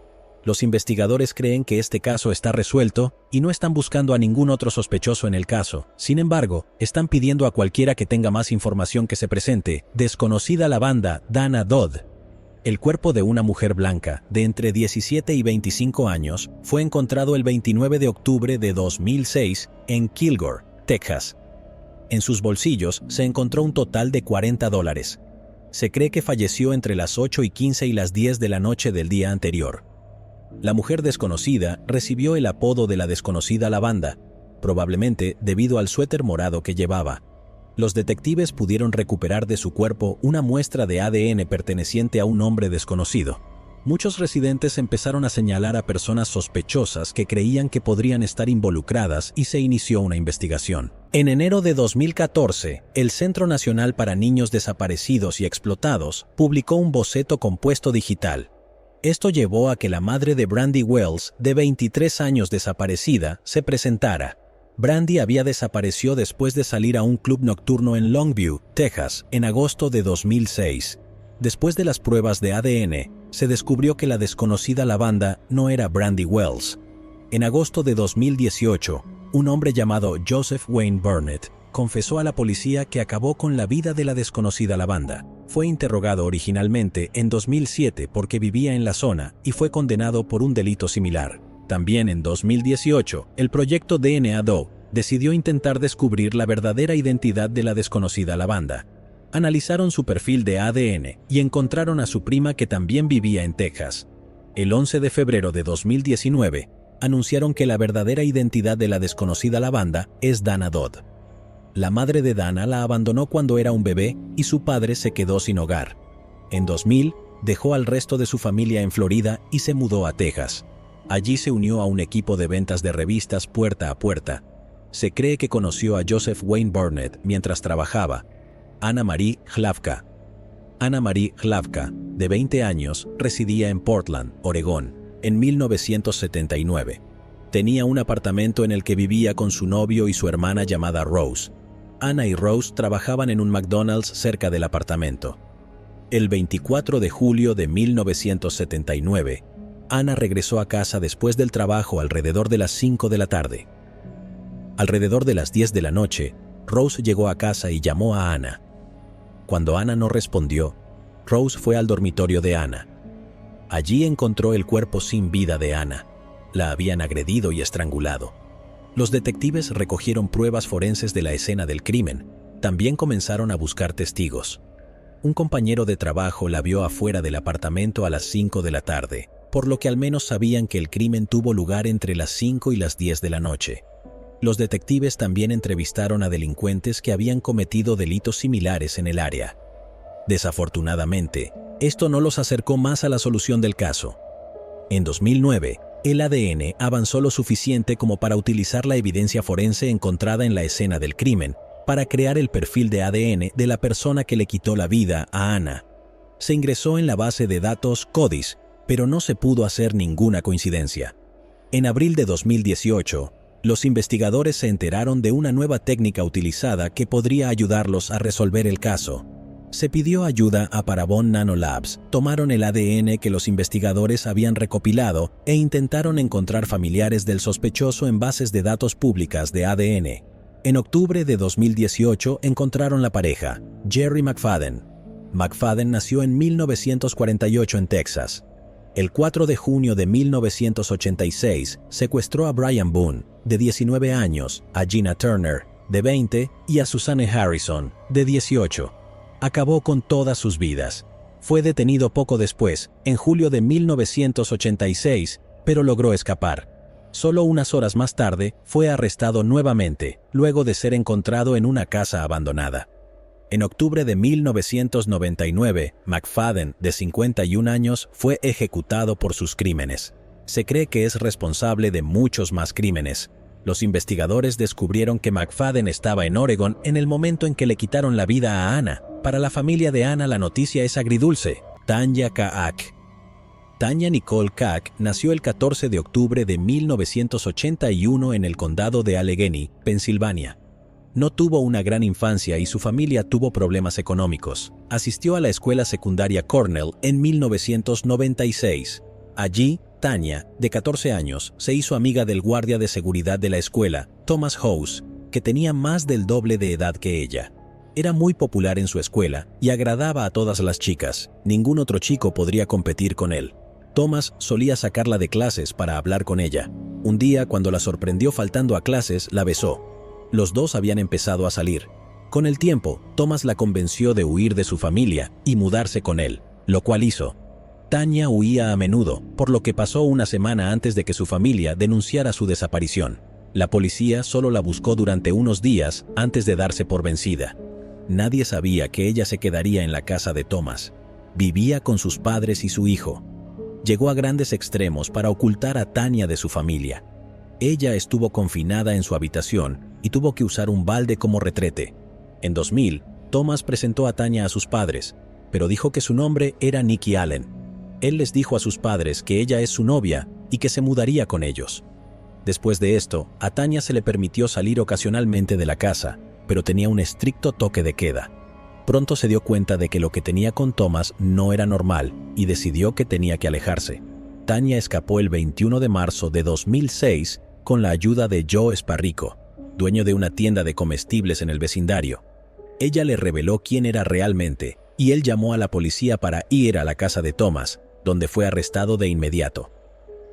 S1: Los investigadores creen que este caso está resuelto y no están buscando a ningún otro sospechoso en el caso. Sin embargo, están pidiendo a cualquiera que tenga más información que se presente. Desconocida la banda Dana Dodd. El cuerpo de una mujer blanca, de entre 17 y 25 años, fue encontrado el 29 de octubre de 2006 en Kilgore, Texas. En sus bolsillos se encontró un total de $40. Se cree que falleció entre las 8:15 y las 10 de la noche del día anterior. La mujer desconocida recibió el apodo de la desconocida lavanda, probablemente debido al suéter morado que llevaba. Los detectives pudieron recuperar de su cuerpo una muestra de ADN perteneciente a un hombre desconocido. Muchos residentes empezaron a señalar a personas sospechosas que creían que podrían estar involucradas y se inició una investigación. En enero de 2014, el Centro Nacional para Niños Desaparecidos y Explotados publicó un boceto compuesto digital. Esto llevó a que la madre de Brandy Wells, de 23 años desaparecida, se presentara. Brandy había desaparecido después de salir a un club nocturno en Longview, Texas, en agosto de 2006. Después de las pruebas de ADN, se descubrió que la desconocida lavanda no era Brandy Wells. En agosto de 2018, un hombre llamado Joseph Wayne Burnett confesó a la policía que acabó con la vida de la desconocida lavanda. Fue interrogado originalmente en 2007 porque vivía en la zona y fue condenado por un delito similar. También en 2018, el proyecto DNA Doe decidió intentar descubrir la verdadera identidad de la desconocida lavanda. Analizaron su perfil de ADN y encontraron a su prima que también vivía en Texas. El 11 de febrero de 2019, anunciaron que la verdadera identidad de la desconocida lavanda es Dana Dodd. La madre de Dana la abandonó cuando era un bebé y su padre se quedó sin hogar. En 2000, dejó al resto de su familia en Florida y se mudó a Texas. Allí se unió a un equipo de ventas de revistas puerta a puerta. Se cree que conoció a Joseph Wayne Burnett mientras trabajaba. Anna Marie Hlavka. Anna Marie Hlavka, de 20 años, residía en Portland, Oregón, en 1979. Tenía un apartamento en el que vivía con su novio y su hermana llamada Rose. Anna y Rose trabajaban en un McDonald's cerca del apartamento. El 24 de julio de 1979, Anna regresó a casa después del trabajo alrededor de las 5 de la tarde. Alrededor de las 10 de la noche, Rose llegó a casa y llamó a Anna. Cuando Anna no respondió, Rose fue al dormitorio de Anna. Allí encontró el cuerpo sin vida de Anna. La habían agredido y estrangulado. Los detectives recogieron pruebas forenses de la escena del crimen. También comenzaron a buscar testigos. Un compañero de trabajo la vio afuera del apartamento a las 5 de la tarde, por lo que al menos sabían que el crimen tuvo lugar entre las 5 y las 10 de la noche. Los detectives también entrevistaron a delincuentes que habían cometido delitos similares en el área. Desafortunadamente, esto no los acercó más a la solución del caso. En 2009, el ADN avanzó lo suficiente como para utilizar la evidencia forense encontrada en la escena del crimen para crear el perfil de ADN de la persona que le quitó la vida a Anna. Se ingresó en la base de datos CODIS, pero no se pudo hacer ninguna coincidencia. En abril de 2018, los investigadores se enteraron de una nueva técnica utilizada que podría ayudarlos a resolver el caso. Se pidió ayuda a Parabon Nanolabs. Tomaron el ADN que los investigadores habían recopilado e intentaron encontrar familiares del sospechoso en bases de datos públicas de ADN. En octubre de 2018 encontraron la pareja, Jerry McFadden. McFadden nació en 1948 en Texas. El 4 de junio de 1986 secuestró a Brian Boone, de 19 años, a Gina Turner, de 20, y a Suzanne Harrison, de 18. Acabó con todas sus vidas. Fue detenido poco después, en julio de 1986, pero logró escapar. Solo unas horas más tarde, fue arrestado nuevamente, luego de ser encontrado en una casa abandonada. En octubre de 1999, McFadden, de 51 años, fue ejecutado por sus crímenes. Se cree que es responsable de muchos más crímenes. Los investigadores descubrieron que McFadden estaba en Oregon en el momento en que le quitaron la vida a Anna. Para la familia de Anna la noticia es agridulce. Tanya Kaak. Tanya Nicole Kaak nació el 14 de octubre de 1981 en el condado de Allegheny, Pensilvania. No tuvo una gran infancia y su familia tuvo problemas económicos. Asistió a la escuela secundaria Cornell en 1996. Allí, Tanya, de 14 años, se hizo amiga del guardia de seguridad de la escuela, Thomas House, que tenía más del doble de edad que ella. Era muy popular en su escuela y agradaba a todas las chicas. Ningún otro chico podría competir con él. Thomas solía sacarla de clases para hablar con ella. Un día, cuando la sorprendió faltando a clases, la besó. Los dos habían empezado a salir. Con el tiempo, Thomas la convenció de huir de su familia y mudarse con él, lo cual hizo. Tanya huía a menudo, por lo que pasó una semana antes de que su familia denunciara su desaparición. La policía solo la buscó durante unos días antes de darse por vencida. Nadie sabía que ella se quedaría en la casa de Thomas. Vivía con sus padres y su hijo. Llegó a grandes extremos para ocultar a Tanya de su familia. Ella estuvo confinada en su habitación y tuvo que usar un balde como retrete. En 2000, Thomas presentó a Tanya a sus padres, pero dijo que su nombre era Nikki Allen. Él les dijo a sus padres que ella es su novia y que se mudaría con ellos. Después de esto, a Tanya se le permitió salir ocasionalmente de la casa, pero tenía un estricto toque de queda. Pronto se dio cuenta de que lo que tenía con Thomas no era normal y decidió que tenía que alejarse. Tanya escapó el 21 de marzo de 2006 con la ayuda de Joe Sparrico, dueño de una tienda de comestibles en el vecindario. Ella le reveló quién era realmente y él llamó a la policía para ir a la casa de Thomas, donde fue arrestado de inmediato.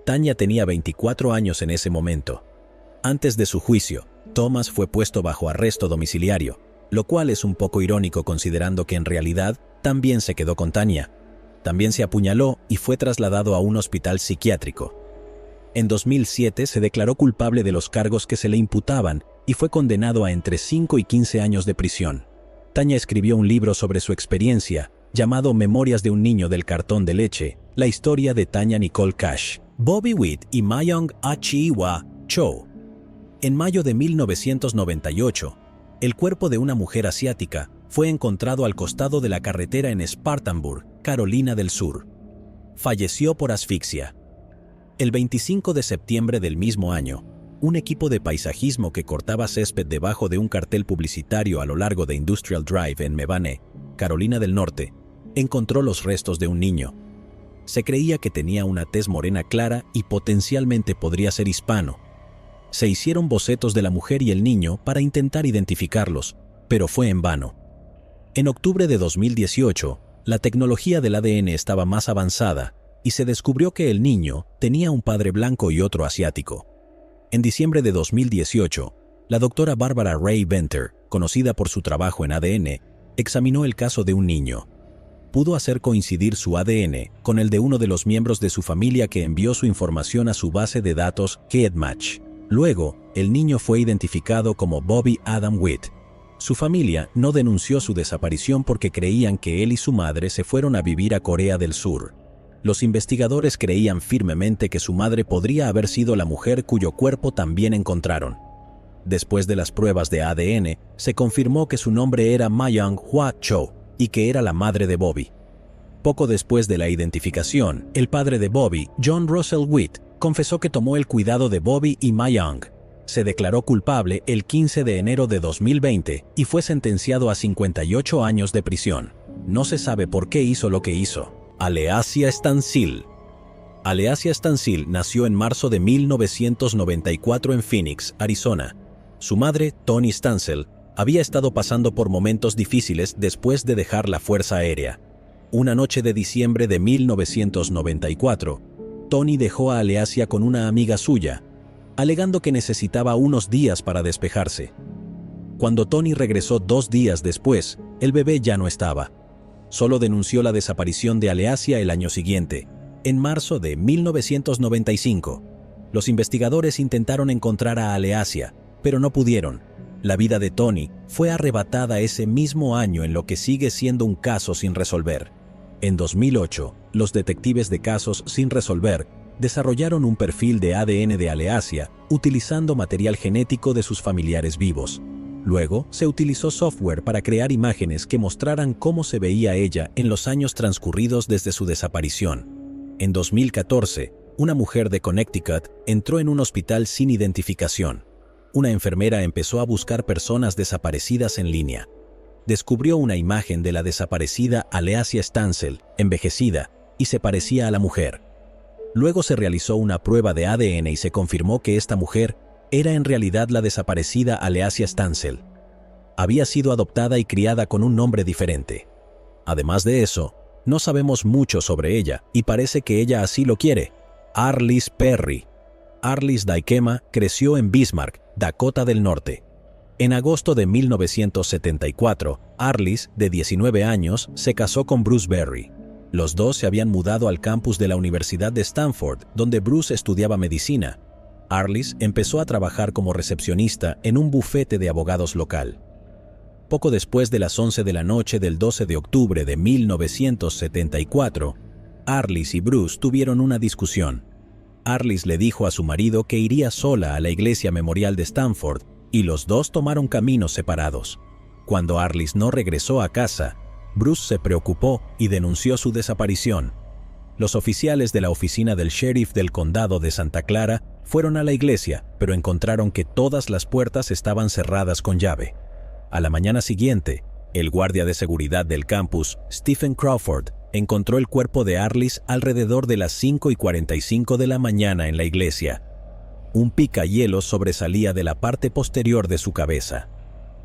S1: Tanya tenía 24 años en ese momento. Antes de su juicio, Thomas fue puesto bajo arresto domiciliario, lo cual es un poco irónico considerando que en realidad también se quedó con Tanya. También se apuñaló y fue trasladado a un hospital psiquiátrico. En 2007 se declaró culpable de los cargos que se le imputaban y fue condenado a entre 5 y 15 años de prisión. Tanya escribió un libro sobre su experiencia, llamado Memorias de un niño del cartón de leche, la historia de Tanya Nicole Cash, Bobby Witt y Mayong Achiiwa Cho. En mayo de 1998, el cuerpo de una mujer asiática fue encontrado al costado de la carretera en Spartanburg, Carolina del Sur. Falleció por asfixia. El 25 de septiembre del mismo año, un equipo de paisajismo que cortaba césped debajo de un cartel publicitario a lo largo de Industrial Drive en Mebane, Carolina del Norte, encontró los restos de un niño. Se creía que tenía una tez morena clara y potencialmente podría ser hispano. Se hicieron bocetos de la mujer y el niño para intentar identificarlos, pero fue en vano. En octubre de 2018, la tecnología del ADN estaba más avanzada y se descubrió que el niño tenía un padre blanco y otro asiático. En diciembre de 2018, la doctora Barbara Ray Venter, conocida por su trabajo en ADN, examinó el caso de un niño. Pudo hacer coincidir su ADN con el de uno de los miembros de su familia que envió su información a su base de datos GEDmatch. Luego, el niño fue identificado como Bobby Adam Witt. Su familia no denunció su desaparición porque creían que él y su madre se fueron a vivir a Corea del Sur. Los investigadores creían firmemente que su madre podría haber sido la mujer cuyo cuerpo también encontraron. Después de las pruebas de ADN, se confirmó que su nombre era Mayong Hwa Cho y que era la madre de Bobby. Poco después de la identificación, el padre de Bobby, John Russell Witt, confesó que tomó el cuidado de Bobby y Mayong. Se declaró culpable el 15 de enero de 2020 y fue sentenciado a 58 años de prisión. No se sabe por qué hizo lo que hizo. Aleasia Stancil. Aleasia Stancil nació en marzo de 1994 en Phoenix, Arizona. Su madre, Toni Stansel, había estado pasando por momentos difíciles después de dejar la Fuerza Aérea. Una noche de diciembre de 1994, Toni dejó a Aleasia con una amiga suya, alegando que necesitaba unos días para despejarse. Cuando Toni regresó 2 días después, el bebé ya no estaba. Solo denunció la desaparición de Aleasia el año siguiente, en marzo de 1995. Los investigadores intentaron encontrar a Aleasia, pero no pudieron. La vida de Toni fue arrebatada ese mismo año en lo que sigue siendo un caso sin resolver. En 2008, los detectives de casos sin resolver desarrollaron un perfil de ADN de Aleasia utilizando material genético de sus familiares vivos. Luego, se utilizó software para crear imágenes que mostraran cómo se veía ella en los años transcurridos desde su desaparición. En 2014, una mujer de Connecticut entró en un hospital sin identificación. Una enfermera empezó a buscar personas desaparecidas en línea. Descubrió una imagen de la desaparecida Aleasia Stansel, envejecida, y se parecía a la mujer. Luego se realizó una prueba de ADN y se confirmó que esta mujer era en realidad la desaparecida Aleasia Stansel. Había sido adoptada y criada con un nombre diferente. Además de eso, no sabemos mucho sobre ella y parece que ella así lo quiere. Arliss Perry. Arliss Dykema creció en Bismarck, Dakota del Norte. En agosto de 1974, Arliss, de 19 años, se casó con Bruce Berry. Los dos se habían mudado al campus de la Universidad de Stanford, donde Bruce estudiaba medicina. Arliss empezó a trabajar como recepcionista en un bufete de abogados local. Poco después de las 11 de la noche del 12 de octubre de 1974, Arliss y Bruce tuvieron una discusión. Arliss le dijo a su marido que iría sola a la iglesia memorial de Stanford y los dos tomaron caminos separados. Cuando Arliss no regresó a casa, Bruce se preocupó y denunció su desaparición. Los oficiales de la oficina del sheriff del condado de Santa Clara fueron a la iglesia, pero encontraron que todas las puertas estaban cerradas con llave. A la mañana siguiente, el guardia de seguridad del campus, Stephen Crawford, encontró el cuerpo de Arliss alrededor de las 5:45 de la mañana en la iglesia. Un picahielos sobresalía de la parte posterior de su cabeza.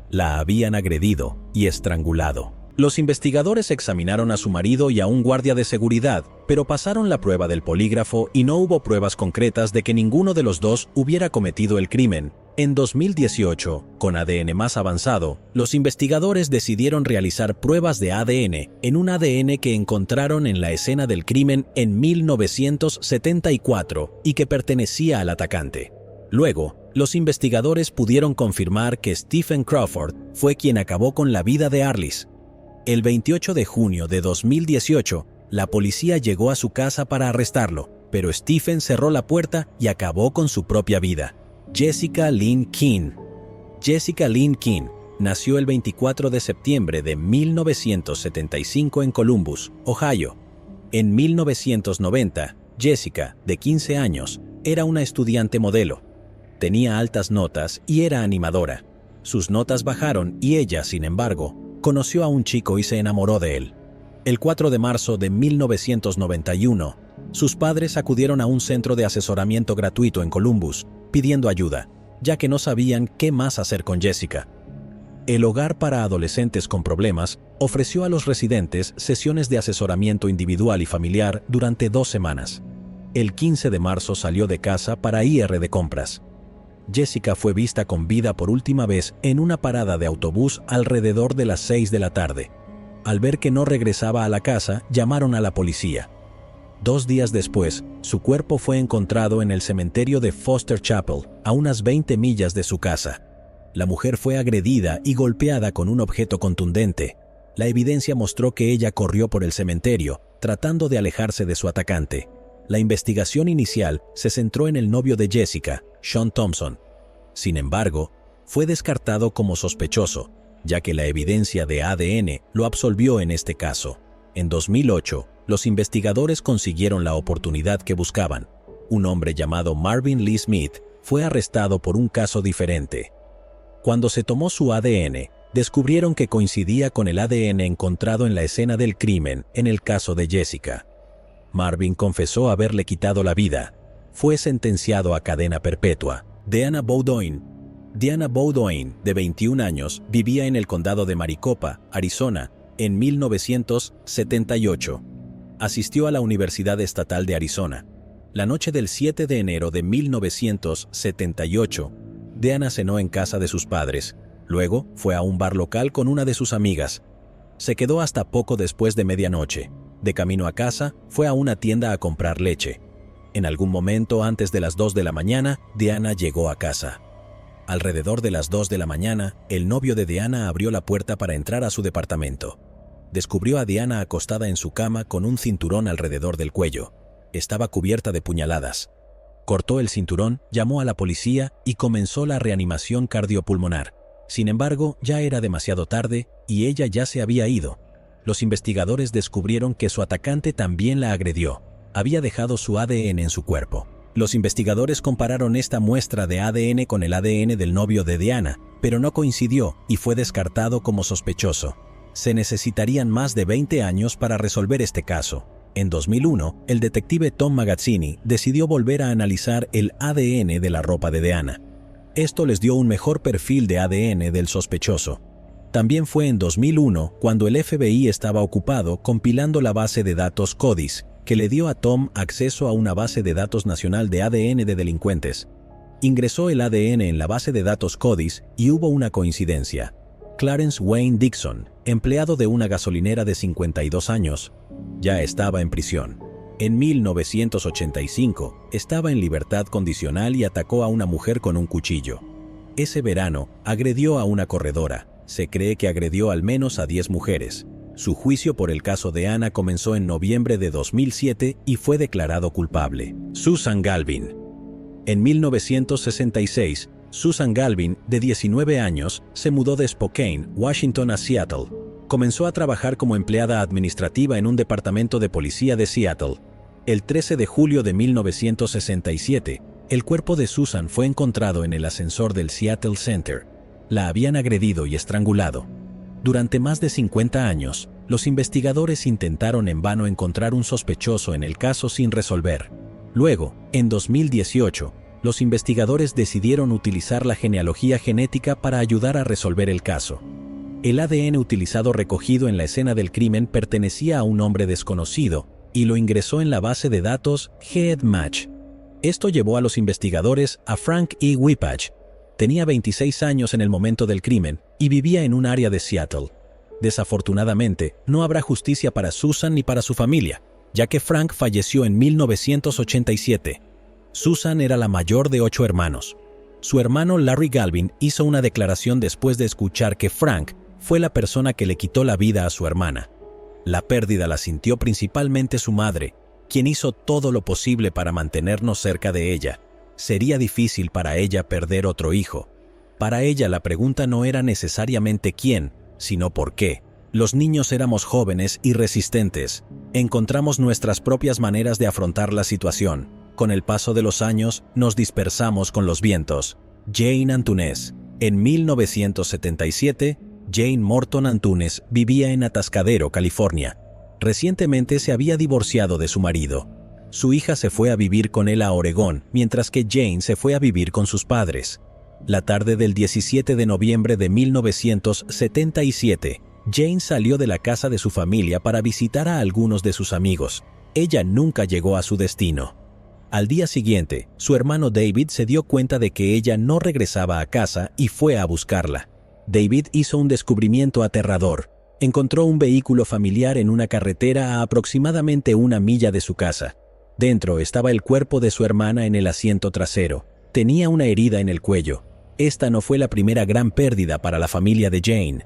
S1: La habían agredido y estrangulado. Los investigadores examinaron a su marido y a un guardia de seguridad, pero pasaron la prueba del polígrafo y no hubo pruebas concretas de que ninguno de los dos hubiera cometido el crimen. En 2018, con ADN más avanzado, los investigadores decidieron realizar pruebas de ADN en un ADN que encontraron en la escena del crimen en 1974 y que pertenecía al atacante. Luego, los investigadores pudieron confirmar que Stephen Crawford fue quien acabó con la vida de Arliss. El 28 de junio de 2018, la policía llegó a su casa para arrestarlo, pero Stephen cerró la puerta y acabó con su propia vida. Jessica Lynn King. Jessica Lynn King nació el 24 de septiembre de 1975 en Columbus, Ohio. En 1990, Jessica, de 15 años, era una estudiante modelo. Tenía altas notas y era animadora. Sus notas bajaron y ella, sin embargo, conoció a un chico y se enamoró de él. El 4 de marzo de 1991, sus padres acudieron a un centro de asesoramiento gratuito en Columbus, pidiendo ayuda, ya que no sabían qué más hacer con Jessica. El Hogar para Adolescentes con Problemas ofreció a los residentes sesiones de asesoramiento individual y familiar durante 2 semanas. El 15 de marzo salió de casa para ir de compras. Jessica fue vista con vida por última vez en una parada de autobús alrededor de las 6 de la tarde. Al ver que no regresaba a la casa, llamaron a la policía. 2 días después, su cuerpo fue encontrado en el cementerio de Foster Chapel, a unas 20 millas de su casa. La mujer fue agredida y golpeada con un objeto contundente. La evidencia mostró que ella corrió por el cementerio, tratando de alejarse de su atacante. La investigación inicial se centró en el novio de Jessica, Sean Thompson. Sin embargo, fue descartado como sospechoso, ya que la evidencia de ADN lo absolvió en este caso. En 2008, los investigadores consiguieron la oportunidad que buscaban. Un hombre llamado Marvin Lee Smith fue arrestado por un caso diferente. Cuando se tomó su ADN, descubrieron que coincidía con el ADN encontrado en la escena del crimen en el caso de Jessica. Marvin confesó haberle quitado la vida. Fue sentenciado a cadena perpetua. Deanna Bowdoin. Diana Bowdoin, de 21 años, vivía en el condado de Maricopa, Arizona, en 1978. Asistió a la Universidad Estatal de Arizona. La noche del 7 de enero de 1978, Diana cenó en casa de sus padres. Luego fue a un bar local con una de sus amigas. Se quedó hasta poco después de medianoche. De camino a casa, fue a una tienda a comprar leche. En algún momento antes de las 2 de la mañana, Diana llegó a casa. Alrededor de las 2 de la mañana, el novio de Diana abrió la puerta para entrar a su departamento. Descubrió a Diana acostada en su cama con un cinturón alrededor del cuello. Estaba cubierta de puñaladas. Cortó el cinturón, llamó a la policía y comenzó la reanimación cardiopulmonar. Sin embargo, ya era demasiado tarde y ella ya se había ido. Los investigadores descubrieron que su atacante también la agredió. Había dejado su ADN en su cuerpo. Los investigadores compararon esta muestra de ADN con el ADN del novio de Diana, pero no coincidió y fue descartado como sospechoso. Se necesitarían más de 20 años para resolver este caso. En 2001, el detective Tom Magazzini decidió volver a analizar el ADN de la ropa de Diana. Esto les dio un mejor perfil de ADN del sospechoso. También fue en 2001 cuando el FBI estaba ocupado compilando la base de datos CODIS, que le dio a Tom acceso a una base de datos nacional de ADN de delincuentes. Ingresó el ADN en la base de datos CODIS y hubo una coincidencia. Clarence Wayne Dixon, empleado de una gasolinera de 52 años, ya estaba en prisión. En 1985, estaba en libertad condicional y atacó a una mujer con un cuchillo. Ese verano, agredió a una corredora. Se cree que agredió al menos a 10 mujeres. Su juicio por el caso de Anna comenzó en noviembre de 2007 y fue declarado culpable. Susan Galvin. En 1966, Susan Galvin, de 19 años, se mudó de Spokane, Washington a Seattle. Comenzó a trabajar como empleada administrativa en un departamento de policía de Seattle. El 13 de julio de 1967, el cuerpo de Susan fue encontrado en el ascensor del Seattle Center. La habían agredido y estrangulado. Durante más de 50 años, los investigadores intentaron en vano encontrar un sospechoso en el caso sin resolver. Luego, en 2018, los investigadores decidieron utilizar la genealogía genética para ayudar a resolver el caso. El ADN utilizado recogido en la escena del crimen pertenecía a un hombre desconocido y lo ingresó en la base de datos GEDmatch. Esto llevó a los investigadores a Frank E. Whippach. Tenía 26 años en el momento del crimen y vivía en un área de Seattle. Desafortunadamente, no habrá justicia para Susan ni para su familia, ya que Frank falleció en 1987. Susan era la mayor de 8 hermanos. Su hermano Larry Galvin hizo una declaración después de escuchar que Frank fue la persona que le quitó la vida a su hermana. La pérdida la sintió principalmente su madre, quien hizo todo lo posible para mantenernos cerca de ella. Sería difícil para ella perder otro hijo. Para ella la pregunta no era necesariamente quién, sino por qué. Los niños éramos jóvenes y resistentes. Encontramos nuestras propias maneras de afrontar la situación. Con el paso de los años, nos dispersamos con los vientos. Jane Antunes. En 1977, Jane Morton Antunes vivía en Atascadero, California. Recientemente se había divorciado de su marido. Su hija se fue a vivir con él a Oregón, mientras que Jane se fue a vivir con sus padres. La tarde del 17 de noviembre de 1977, Jane salió de la casa de su familia para visitar a algunos de sus amigos. Ella nunca llegó a su destino. Al día siguiente, su hermano David se dio cuenta de que ella no regresaba a casa y fue a buscarla. David hizo un descubrimiento aterrador. Encontró un vehículo familiar en una carretera a aproximadamente 1 milla de su casa. Dentro estaba el cuerpo de su hermana en el asiento trasero. Tenía una herida en el cuello. Esta no fue la primera gran pérdida para la familia de Jane.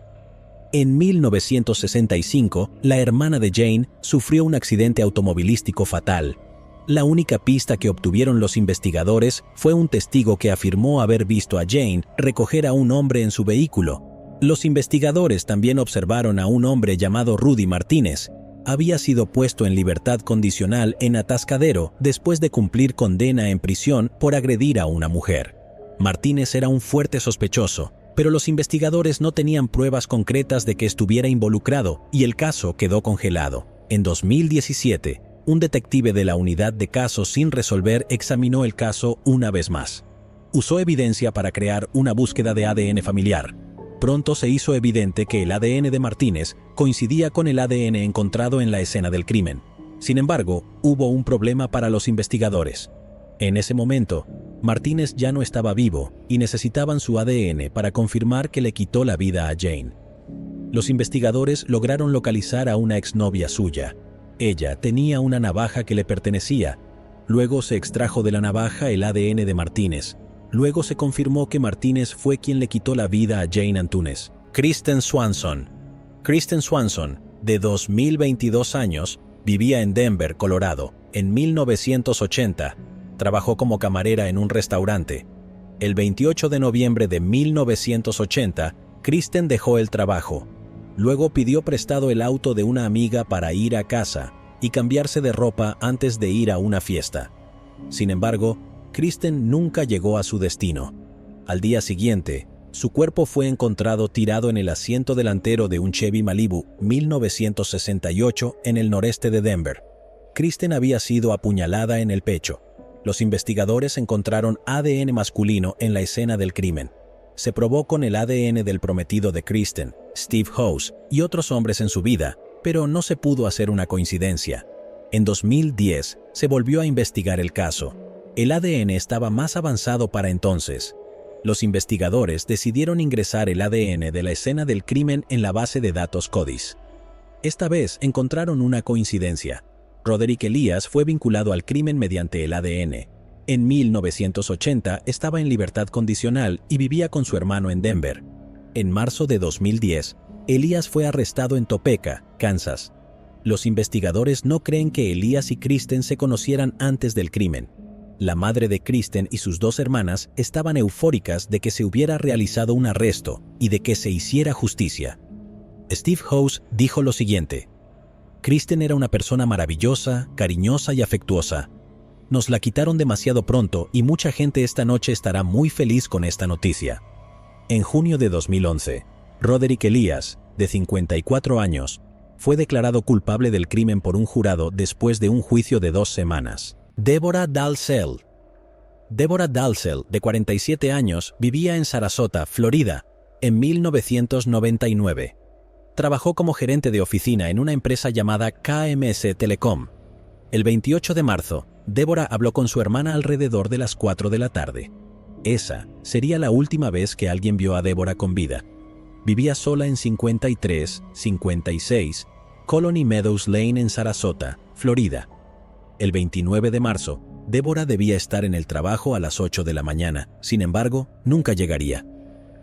S1: En 1965, la hermana de Jane sufrió un accidente automovilístico fatal. La única pista que obtuvieron los investigadores fue un testigo que afirmó haber visto a Jane recoger a un hombre en su vehículo. Los investigadores también observaron a un hombre llamado Rudy Martínez. Había sido puesto en libertad condicional en Atascadero después de cumplir condena en prisión por agredir a una mujer. Martínez era un fuerte sospechoso, pero los investigadores no tenían pruebas concretas de que estuviera involucrado y el caso quedó congelado. En 2017, un detective de la Unidad de Casos sin Resolver examinó el caso una vez más. Usó evidencia para crear una búsqueda de ADN familiar. Pronto se hizo evidente que el ADN de Martínez coincidía con el ADN encontrado en la escena del crimen. Sin embargo, hubo un problema para los investigadores. En ese momento, Martínez ya no estaba vivo y necesitaban su ADN para confirmar que le quitó la vida a Jane. Los investigadores lograron localizar a una exnovia suya. Ella tenía una navaja que le pertenecía. Luego se extrajo de la navaja el ADN de Martínez. Luego se confirmó que Martínez fue quien le quitó la vida a Jane Antunes. Kristen Swanson. Kristen Swanson, de 2022 años, vivía en Denver, Colorado. En 1980, trabajó como camarera en un restaurante. El 28 de noviembre de 1980, Kristen dejó el trabajo. Luego pidió prestado el auto de una amiga para ir a casa y cambiarse de ropa antes de ir a una fiesta. Sin embargo, Kristen nunca llegó a su destino. Al día siguiente, su cuerpo fue encontrado tirado en el asiento delantero de un Chevy Malibu 1968 en el noreste de Denver. Kristen había sido apuñalada en el pecho. Los investigadores encontraron ADN masculino en la escena del crimen. Se probó con el ADN del prometido de Kristen, Steve House, y otros hombres en su vida, pero no se pudo hacer una coincidencia. En 2010 se volvió a investigar el caso. El ADN estaba más avanzado para entonces. Los investigadores decidieron ingresar el ADN de la escena del crimen en la base de datos CODIS. Esta vez encontraron una coincidencia. Roderick Elias fue vinculado al crimen mediante el ADN. En 1980 estaba en libertad condicional y vivía con su hermano en Denver. En marzo de 2010, Elias fue arrestado en Topeka, Kansas. Los investigadores no creen que Elias y Kristen se conocieran antes del crimen. La madre de Kristen y sus dos hermanas estaban eufóricas de que se hubiera realizado un arresto y de que se hiciera justicia. Steve House dijo lo siguiente: Kristen era una persona maravillosa, cariñosa y afectuosa. Nos la quitaron demasiado pronto y mucha gente esta noche estará muy feliz con esta noticia. En junio de 2011, Roderick Elias, de 54 años, fue declarado culpable del crimen por un jurado después de un juicio de 2 semanas. Deborah Dalzell. Deborah Dalzell, de 47 años, vivía en Sarasota, Florida, en 1999. Trabajó como gerente de oficina en una empresa llamada KMS Telecom. El 28 de marzo, Deborah habló con su hermana alrededor de las 4 de la tarde. Esa sería la última vez que alguien vio a Deborah con vida. Vivía sola en 5356 Colony Meadows Lane en Sarasota, Florida. El 29 de marzo, Deborah debía estar en el trabajo a las 8 de la mañana, sin embargo, nunca llegaría.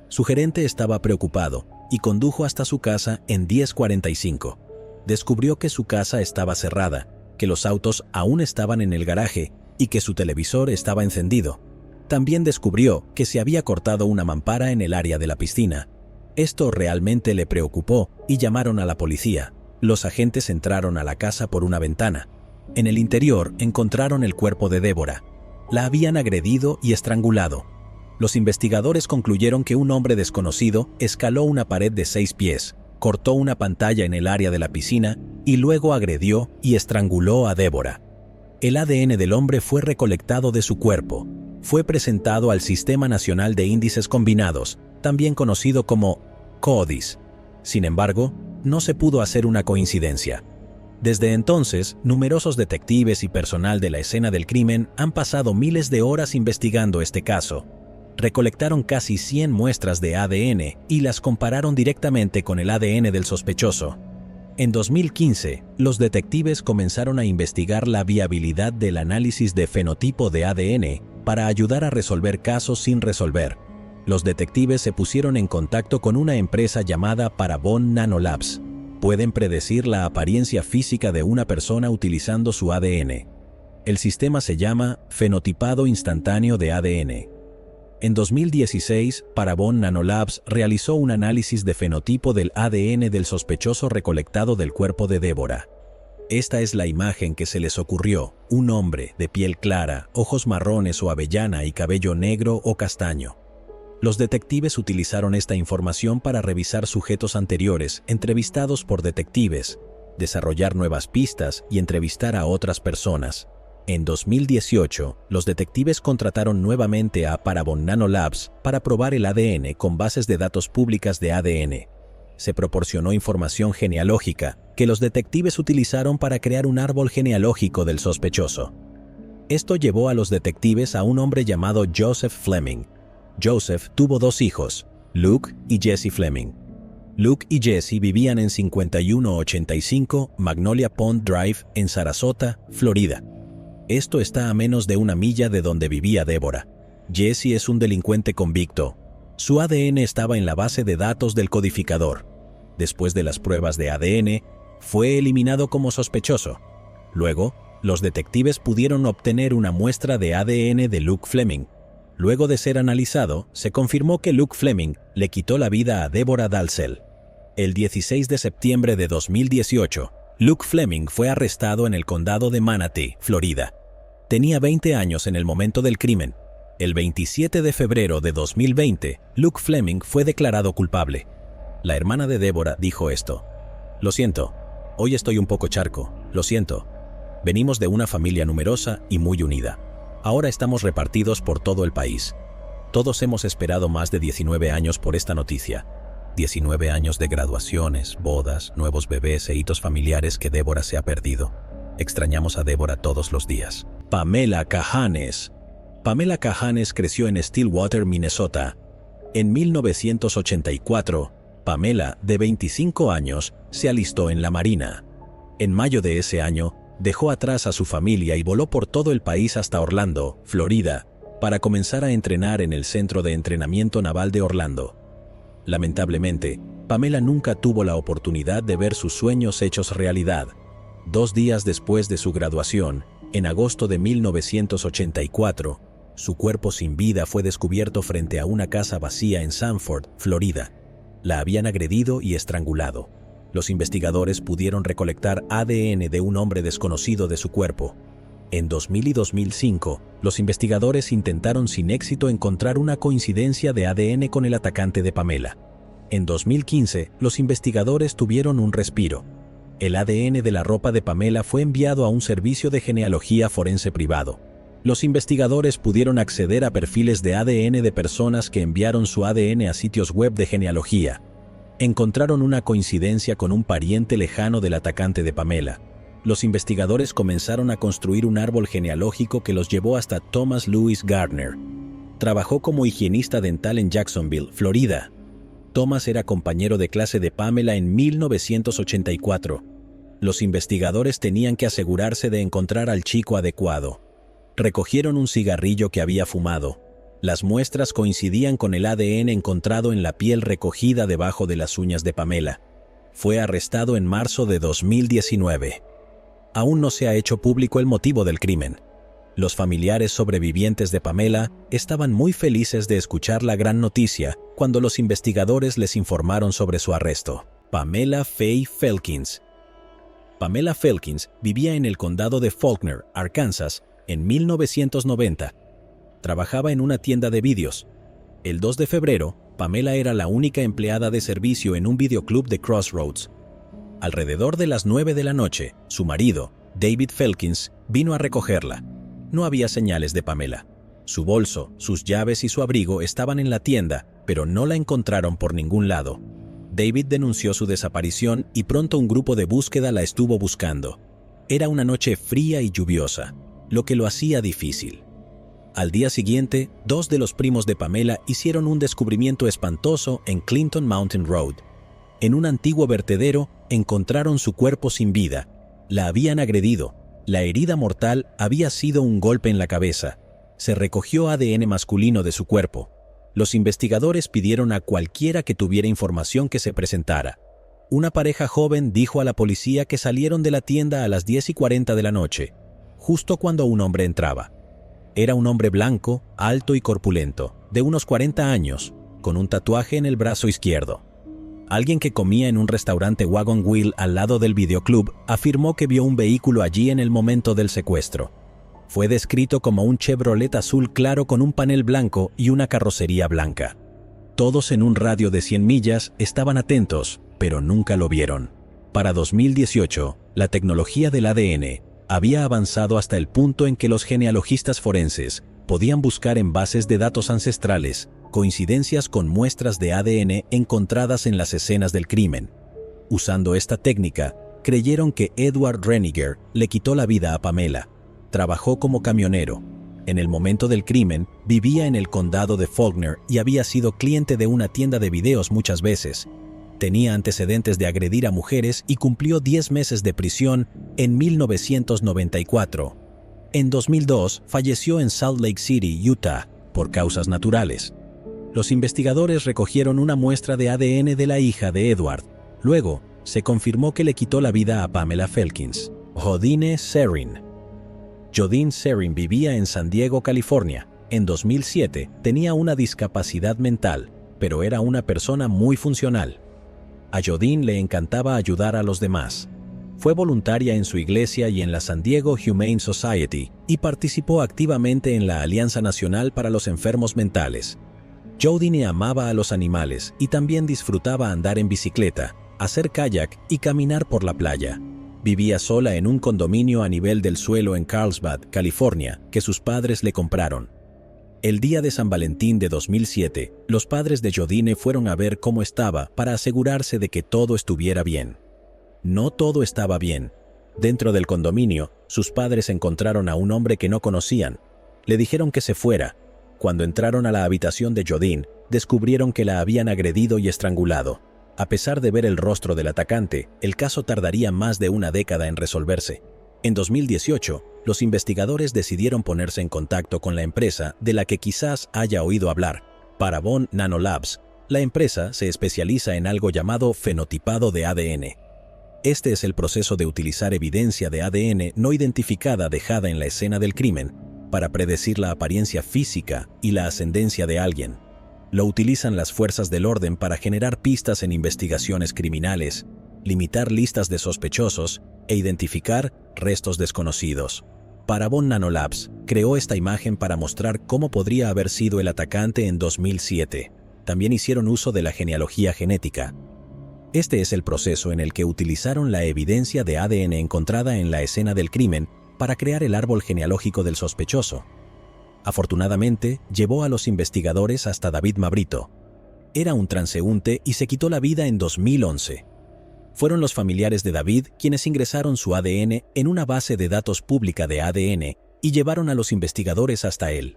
S1: Su gerente estaba preocupado y condujo hasta su casa en 10:45. Descubrió que su casa estaba cerrada, que los autos aún estaban en el garaje y que su televisor estaba encendido. También descubrió que se había cortado una mampara en el área de la piscina. Esto realmente le preocupó y llamaron a la policía. Los agentes entraron a la casa por una ventana. En el interior encontraron el cuerpo de Deborah. La habían agredido y estrangulado. Los investigadores concluyeron que un hombre desconocido escaló una pared de 6 pies, cortó una pantalla en el área de la piscina y luego agredió y estranguló a Deborah. El ADN del hombre fue recolectado de su cuerpo. Fue presentado al Sistema Nacional de Índices Combinados, también conocido como CODIS. Sin embargo, no se pudo hacer una coincidencia. Desde entonces, numerosos detectives y personal de la escena del crimen han pasado miles de horas investigando este caso. Recolectaron casi 100 muestras de ADN y las compararon directamente con el ADN del sospechoso. En 2015, los detectives comenzaron a investigar la viabilidad del análisis de fenotipo de ADN para ayudar a resolver casos sin resolver. Los detectives se pusieron en contacto con una empresa llamada Parabon Nanolabs. Pueden predecir la apariencia física de una persona utilizando su ADN. El sistema se llama fenotipado instantáneo de ADN. En 2016, Parabon Nanolabs realizó un análisis de fenotipo del ADN del sospechoso recolectado del cuerpo de Deborah. Esta es la imagen que se les ocurrió: un hombre de piel clara, ojos marrones o avellana y cabello negro o castaño. Los detectives utilizaron esta información para revisar sujetos anteriores entrevistados por detectives, desarrollar nuevas pistas y entrevistar a otras personas. En 2018, los detectives contrataron nuevamente a Parabon Nanolabs para probar el ADN con bases de datos públicas de ADN. Se proporcionó información genealógica que los detectives utilizaron para crear un árbol genealógico del sospechoso. Esto llevó a los detectives a un hombre llamado Joseph Fleming. Joseph tuvo 2 hijos, Luke y Jesse Fleming. Luke y Jesse vivían en 5185 Magnolia Pond Drive en Sarasota, Florida. Esto está a menos de 1 milla de donde vivía Deborah. Jesse es un delincuente convicto. Su ADN estaba en la base de datos del codificador. Después de las pruebas de ADN, fue eliminado como sospechoso. Luego, los detectives pudieron obtener una muestra de ADN de Luke Fleming. Luego de ser analizado, se confirmó que Luke Fleming le quitó la vida a Deborah Dalzell. El 16 de septiembre de 2018, Luke Fleming fue arrestado en el condado de Manatee, Florida. Tenía 20 años en el momento del crimen. El 27 de febrero de 2020, Luke Fleming fue declarado culpable. La hermana de Deborah dijo esto: "Lo siento, hoy estoy un poco charco, lo siento. Venimos de una familia numerosa y muy unida. Ahora estamos repartidos por todo el país. Todos hemos esperado más de 19 años por esta noticia. 19 años de graduaciones, bodas, nuevos bebés e hitos familiares que Deborah se ha perdido. Extrañamos a Deborah todos los días". Pamela Cajanes. Pamela Cajanes creció en Stillwater, Minnesota. En 1984, Pamela, de 25 años, se alistó en la Marina. En mayo de ese año, dejó atrás a su familia y voló por todo el país hasta Orlando, Florida, para comenzar a entrenar en el Centro de Entrenamiento Naval de Orlando. Lamentablemente, Pamela nunca tuvo la oportunidad de ver sus sueños hechos realidad. 2 días después de su graduación, en agosto de 1984, su cuerpo sin vida fue descubierto frente a una casa vacía en Sanford, Florida. La habían agredido y estrangulado. Los investigadores pudieron recolectar ADN de un hombre desconocido de su cuerpo. En 2000 y 2005, los investigadores intentaron sin éxito encontrar una coincidencia de ADN con el atacante de Pamela. En 2015, los investigadores tuvieron un respiro. El ADN de la ropa de Pamela fue enviado a un servicio de genealogía forense privado. Los investigadores pudieron acceder a perfiles de ADN de personas que enviaron su ADN a sitios web de genealogía. Encontraron una coincidencia con un pariente lejano del atacante de Pamela. Los investigadores comenzaron a construir un árbol genealógico que los llevó hasta Thomas Lewis Gardner. Trabajó como higienista dental en Jacksonville, Florida. Thomas era compañero de clase de Pamela en 1984. Los investigadores tenían que asegurarse de encontrar al chico adecuado. Recogieron un cigarrillo que había fumado. Las muestras coincidían con el ADN encontrado en la piel recogida debajo de las uñas de Pamela. Fue arrestado en marzo de 2019. Aún no se ha hecho público el motivo del crimen. Los familiares sobrevivientes de Pamela estaban muy felices de escuchar la gran noticia cuando los investigadores les informaron sobre su arresto. Pamela Faye Felkins. Pamela Felkins vivía en el condado de Faulkner, Arkansas, en 1990. Trabajaba en una tienda de vídeos. El 2 de febrero, Pamela era la única empleada de servicio en un videoclub de Crossroads. Alrededor de las 9 de la noche, su marido, David Felkins, vino a recogerla. No había señales de Pamela. Su bolso, sus llaves y su abrigo estaban en la tienda, pero no la encontraron por ningún lado. David denunció su desaparición y pronto un grupo de búsqueda la estuvo buscando. Era una noche fría y lluviosa, lo que lo hacía difícil. Al día siguiente, 2 de los primos de Pamela hicieron un descubrimiento espantoso en Clinton Mountain Road. En un antiguo vertedero encontraron su cuerpo sin vida. La habían agredido. La herida mortal había sido un golpe en la cabeza. Se recogió ADN masculino de su cuerpo. Los investigadores pidieron a cualquiera que tuviera información que se presentara. Una pareja joven dijo a la policía que salieron de la tienda a las 10:40 de la noche, justo cuando un hombre entraba. Era un hombre blanco, alto y corpulento, de unos 40 años, con un tatuaje en el brazo izquierdo. Alguien que comía en un restaurante Wagon Wheel al lado del videoclub afirmó que vio un vehículo allí en el momento del secuestro. Fue descrito como un Chevrolet azul claro con un panel blanco y una carrocería blanca. Todos en un radio de 100 millas estaban atentos, pero nunca lo vieron. Para 2018, la tecnología del ADN Había avanzado hasta el punto en que los genealogistas forenses podían buscar en bases de datos ancestrales coincidencias con muestras de ADN encontradas en las escenas del crimen. Usando esta técnica, creyeron que Edward Reniger le quitó la vida a Pamela. Trabajó como camionero. En el momento del crimen, vivía en el condado de Faulkner y había sido cliente de una tienda de videos muchas veces. Tenía antecedentes de agredir a mujeres y cumplió 10 meses de prisión en 1994. En 2002, falleció en Salt Lake City, Utah, por causas naturales. Los investigadores recogieron una muestra de ADN de la hija de Edward. Luego, se confirmó que le quitó la vida a Pamela Felkins. Jodine Serrin. Jodine Serrin vivía en San Diego, California. En 2007 tenía una discapacidad mental, pero era una persona muy funcional. A Jodine le encantaba ayudar a los demás. Fue voluntaria en su iglesia y en la San Diego Humane Society y participó activamente en la Alianza Nacional para los Enfermos Mentales. Jodine amaba a los animales y también disfrutaba andar en bicicleta, hacer kayak y caminar por la playa. Vivía sola en un condominio a nivel del suelo en Carlsbad, California, que sus padres le compraron. El día de San Valentín de 2007, los padres de Jodine fueron a ver cómo estaba para asegurarse de que todo estuviera bien. No todo estaba bien. Dentro del condominio, sus padres encontraron a un hombre que no conocían. Le dijeron que se fuera. Cuando entraron a la habitación de Jodine, descubrieron que la habían agredido y estrangulado. A pesar de ver el rostro del atacante, el caso tardaría más de una década en resolverse. En 2018, los investigadores decidieron ponerse en contacto con la empresa de la que quizás haya oído hablar, Parabon Nanolabs. La empresa se especializa en algo llamado fenotipado de ADN. Este es el proceso de utilizar evidencia de ADN no identificada dejada en la escena del crimen para predecir la apariencia física y la ascendencia de alguien. Lo utilizan las fuerzas del orden para generar pistas en investigaciones criminales, limitar listas de sospechosos e identificar restos desconocidos. Parabon Nanolabs creó esta imagen para mostrar cómo podría haber sido el atacante en 2007. También hicieron uso de la genealogía genética. Este es el proceso en el que utilizaron la evidencia de ADN encontrada en la escena del crimen para crear el árbol genealógico del sospechoso. Afortunadamente, llevó a los investigadores hasta David Mabrito. Era un transeúnte y se quitó la vida en 2011. Fueron los familiares de David quienes ingresaron su ADN en una base de datos pública de ADN y llevaron a los investigadores hasta él.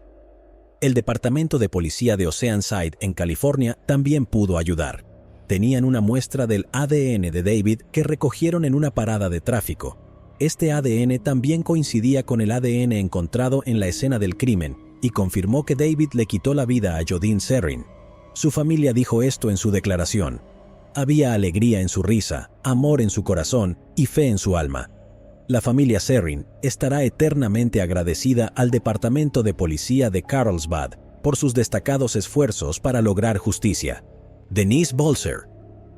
S1: El Departamento de Policía de Oceanside, en California, también pudo ayudar. Tenían una muestra del ADN de David que recogieron en una parada de tráfico. Este ADN también coincidía con el ADN encontrado en la escena del crimen y confirmó que David le quitó la vida a Jodine Serrin. Su familia dijo esto en su declaración. Había alegría en su risa, amor en su corazón y fe en su alma. La familia Serrin estará eternamente agradecida al Departamento de Policía de Carlsbad por sus destacados esfuerzos para lograr justicia. Denise Bolser.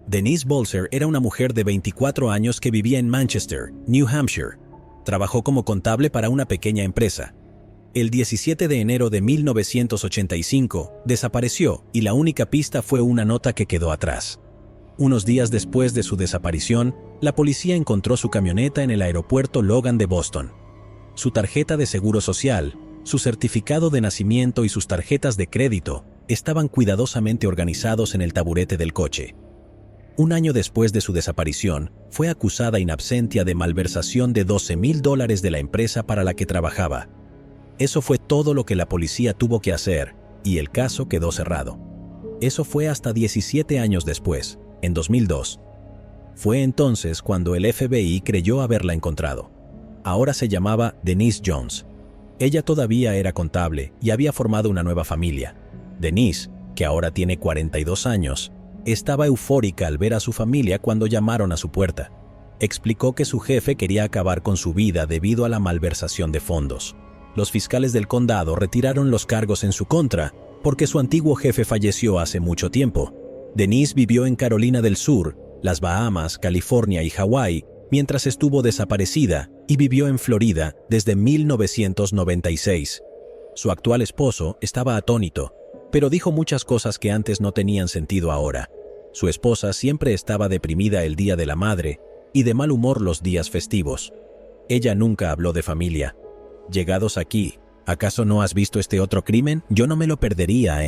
S1: Denise Bolser era una mujer de 24 años que vivía en Manchester, New Hampshire. Trabajó como contable para una pequeña empresa. El 17 de enero de 1985 desapareció y la única pista fue una nota que quedó atrás. Unos días después de su desaparición, la policía encontró su camioneta en el aeropuerto Logan de Boston. Su tarjeta de seguro social, su certificado de nacimiento y sus tarjetas de crédito estaban cuidadosamente organizados en el taburete del coche. Un año después de su desaparición, fue acusada in absentia de malversación de $12,000 de la empresa para la que trabajaba. Eso fue todo lo que la policía tuvo que hacer, y el caso quedó cerrado. Eso fue hasta 17 años después, en 2002. Fue entonces cuando el FBI creyó haberla encontrado. Ahora se llamaba Denise Jones. Ella todavía era contable y había formado una nueva familia. Denise, que ahora tiene 42 años, estaba eufórica al ver a su familia cuando llamaron a su puerta. Explicó que su jefe quería acabar con su vida debido a la malversación de fondos. Los fiscales del condado retiraron los cargos en su contra porque su antiguo jefe falleció hace mucho tiempo. Denise vivió en Carolina del Sur, las Bahamas, California y Hawái mientras estuvo desaparecida y vivió en Florida desde 1996. Su actual esposo estaba atónito, pero dijo muchas cosas que antes no tenían sentido ahora. Su esposa siempre estaba deprimida el Día de la Madre y de mal humor los días festivos. Ella nunca habló de familia. Llegados aquí, ¿acaso no has visto este otro crimen? Yo no me lo perdería,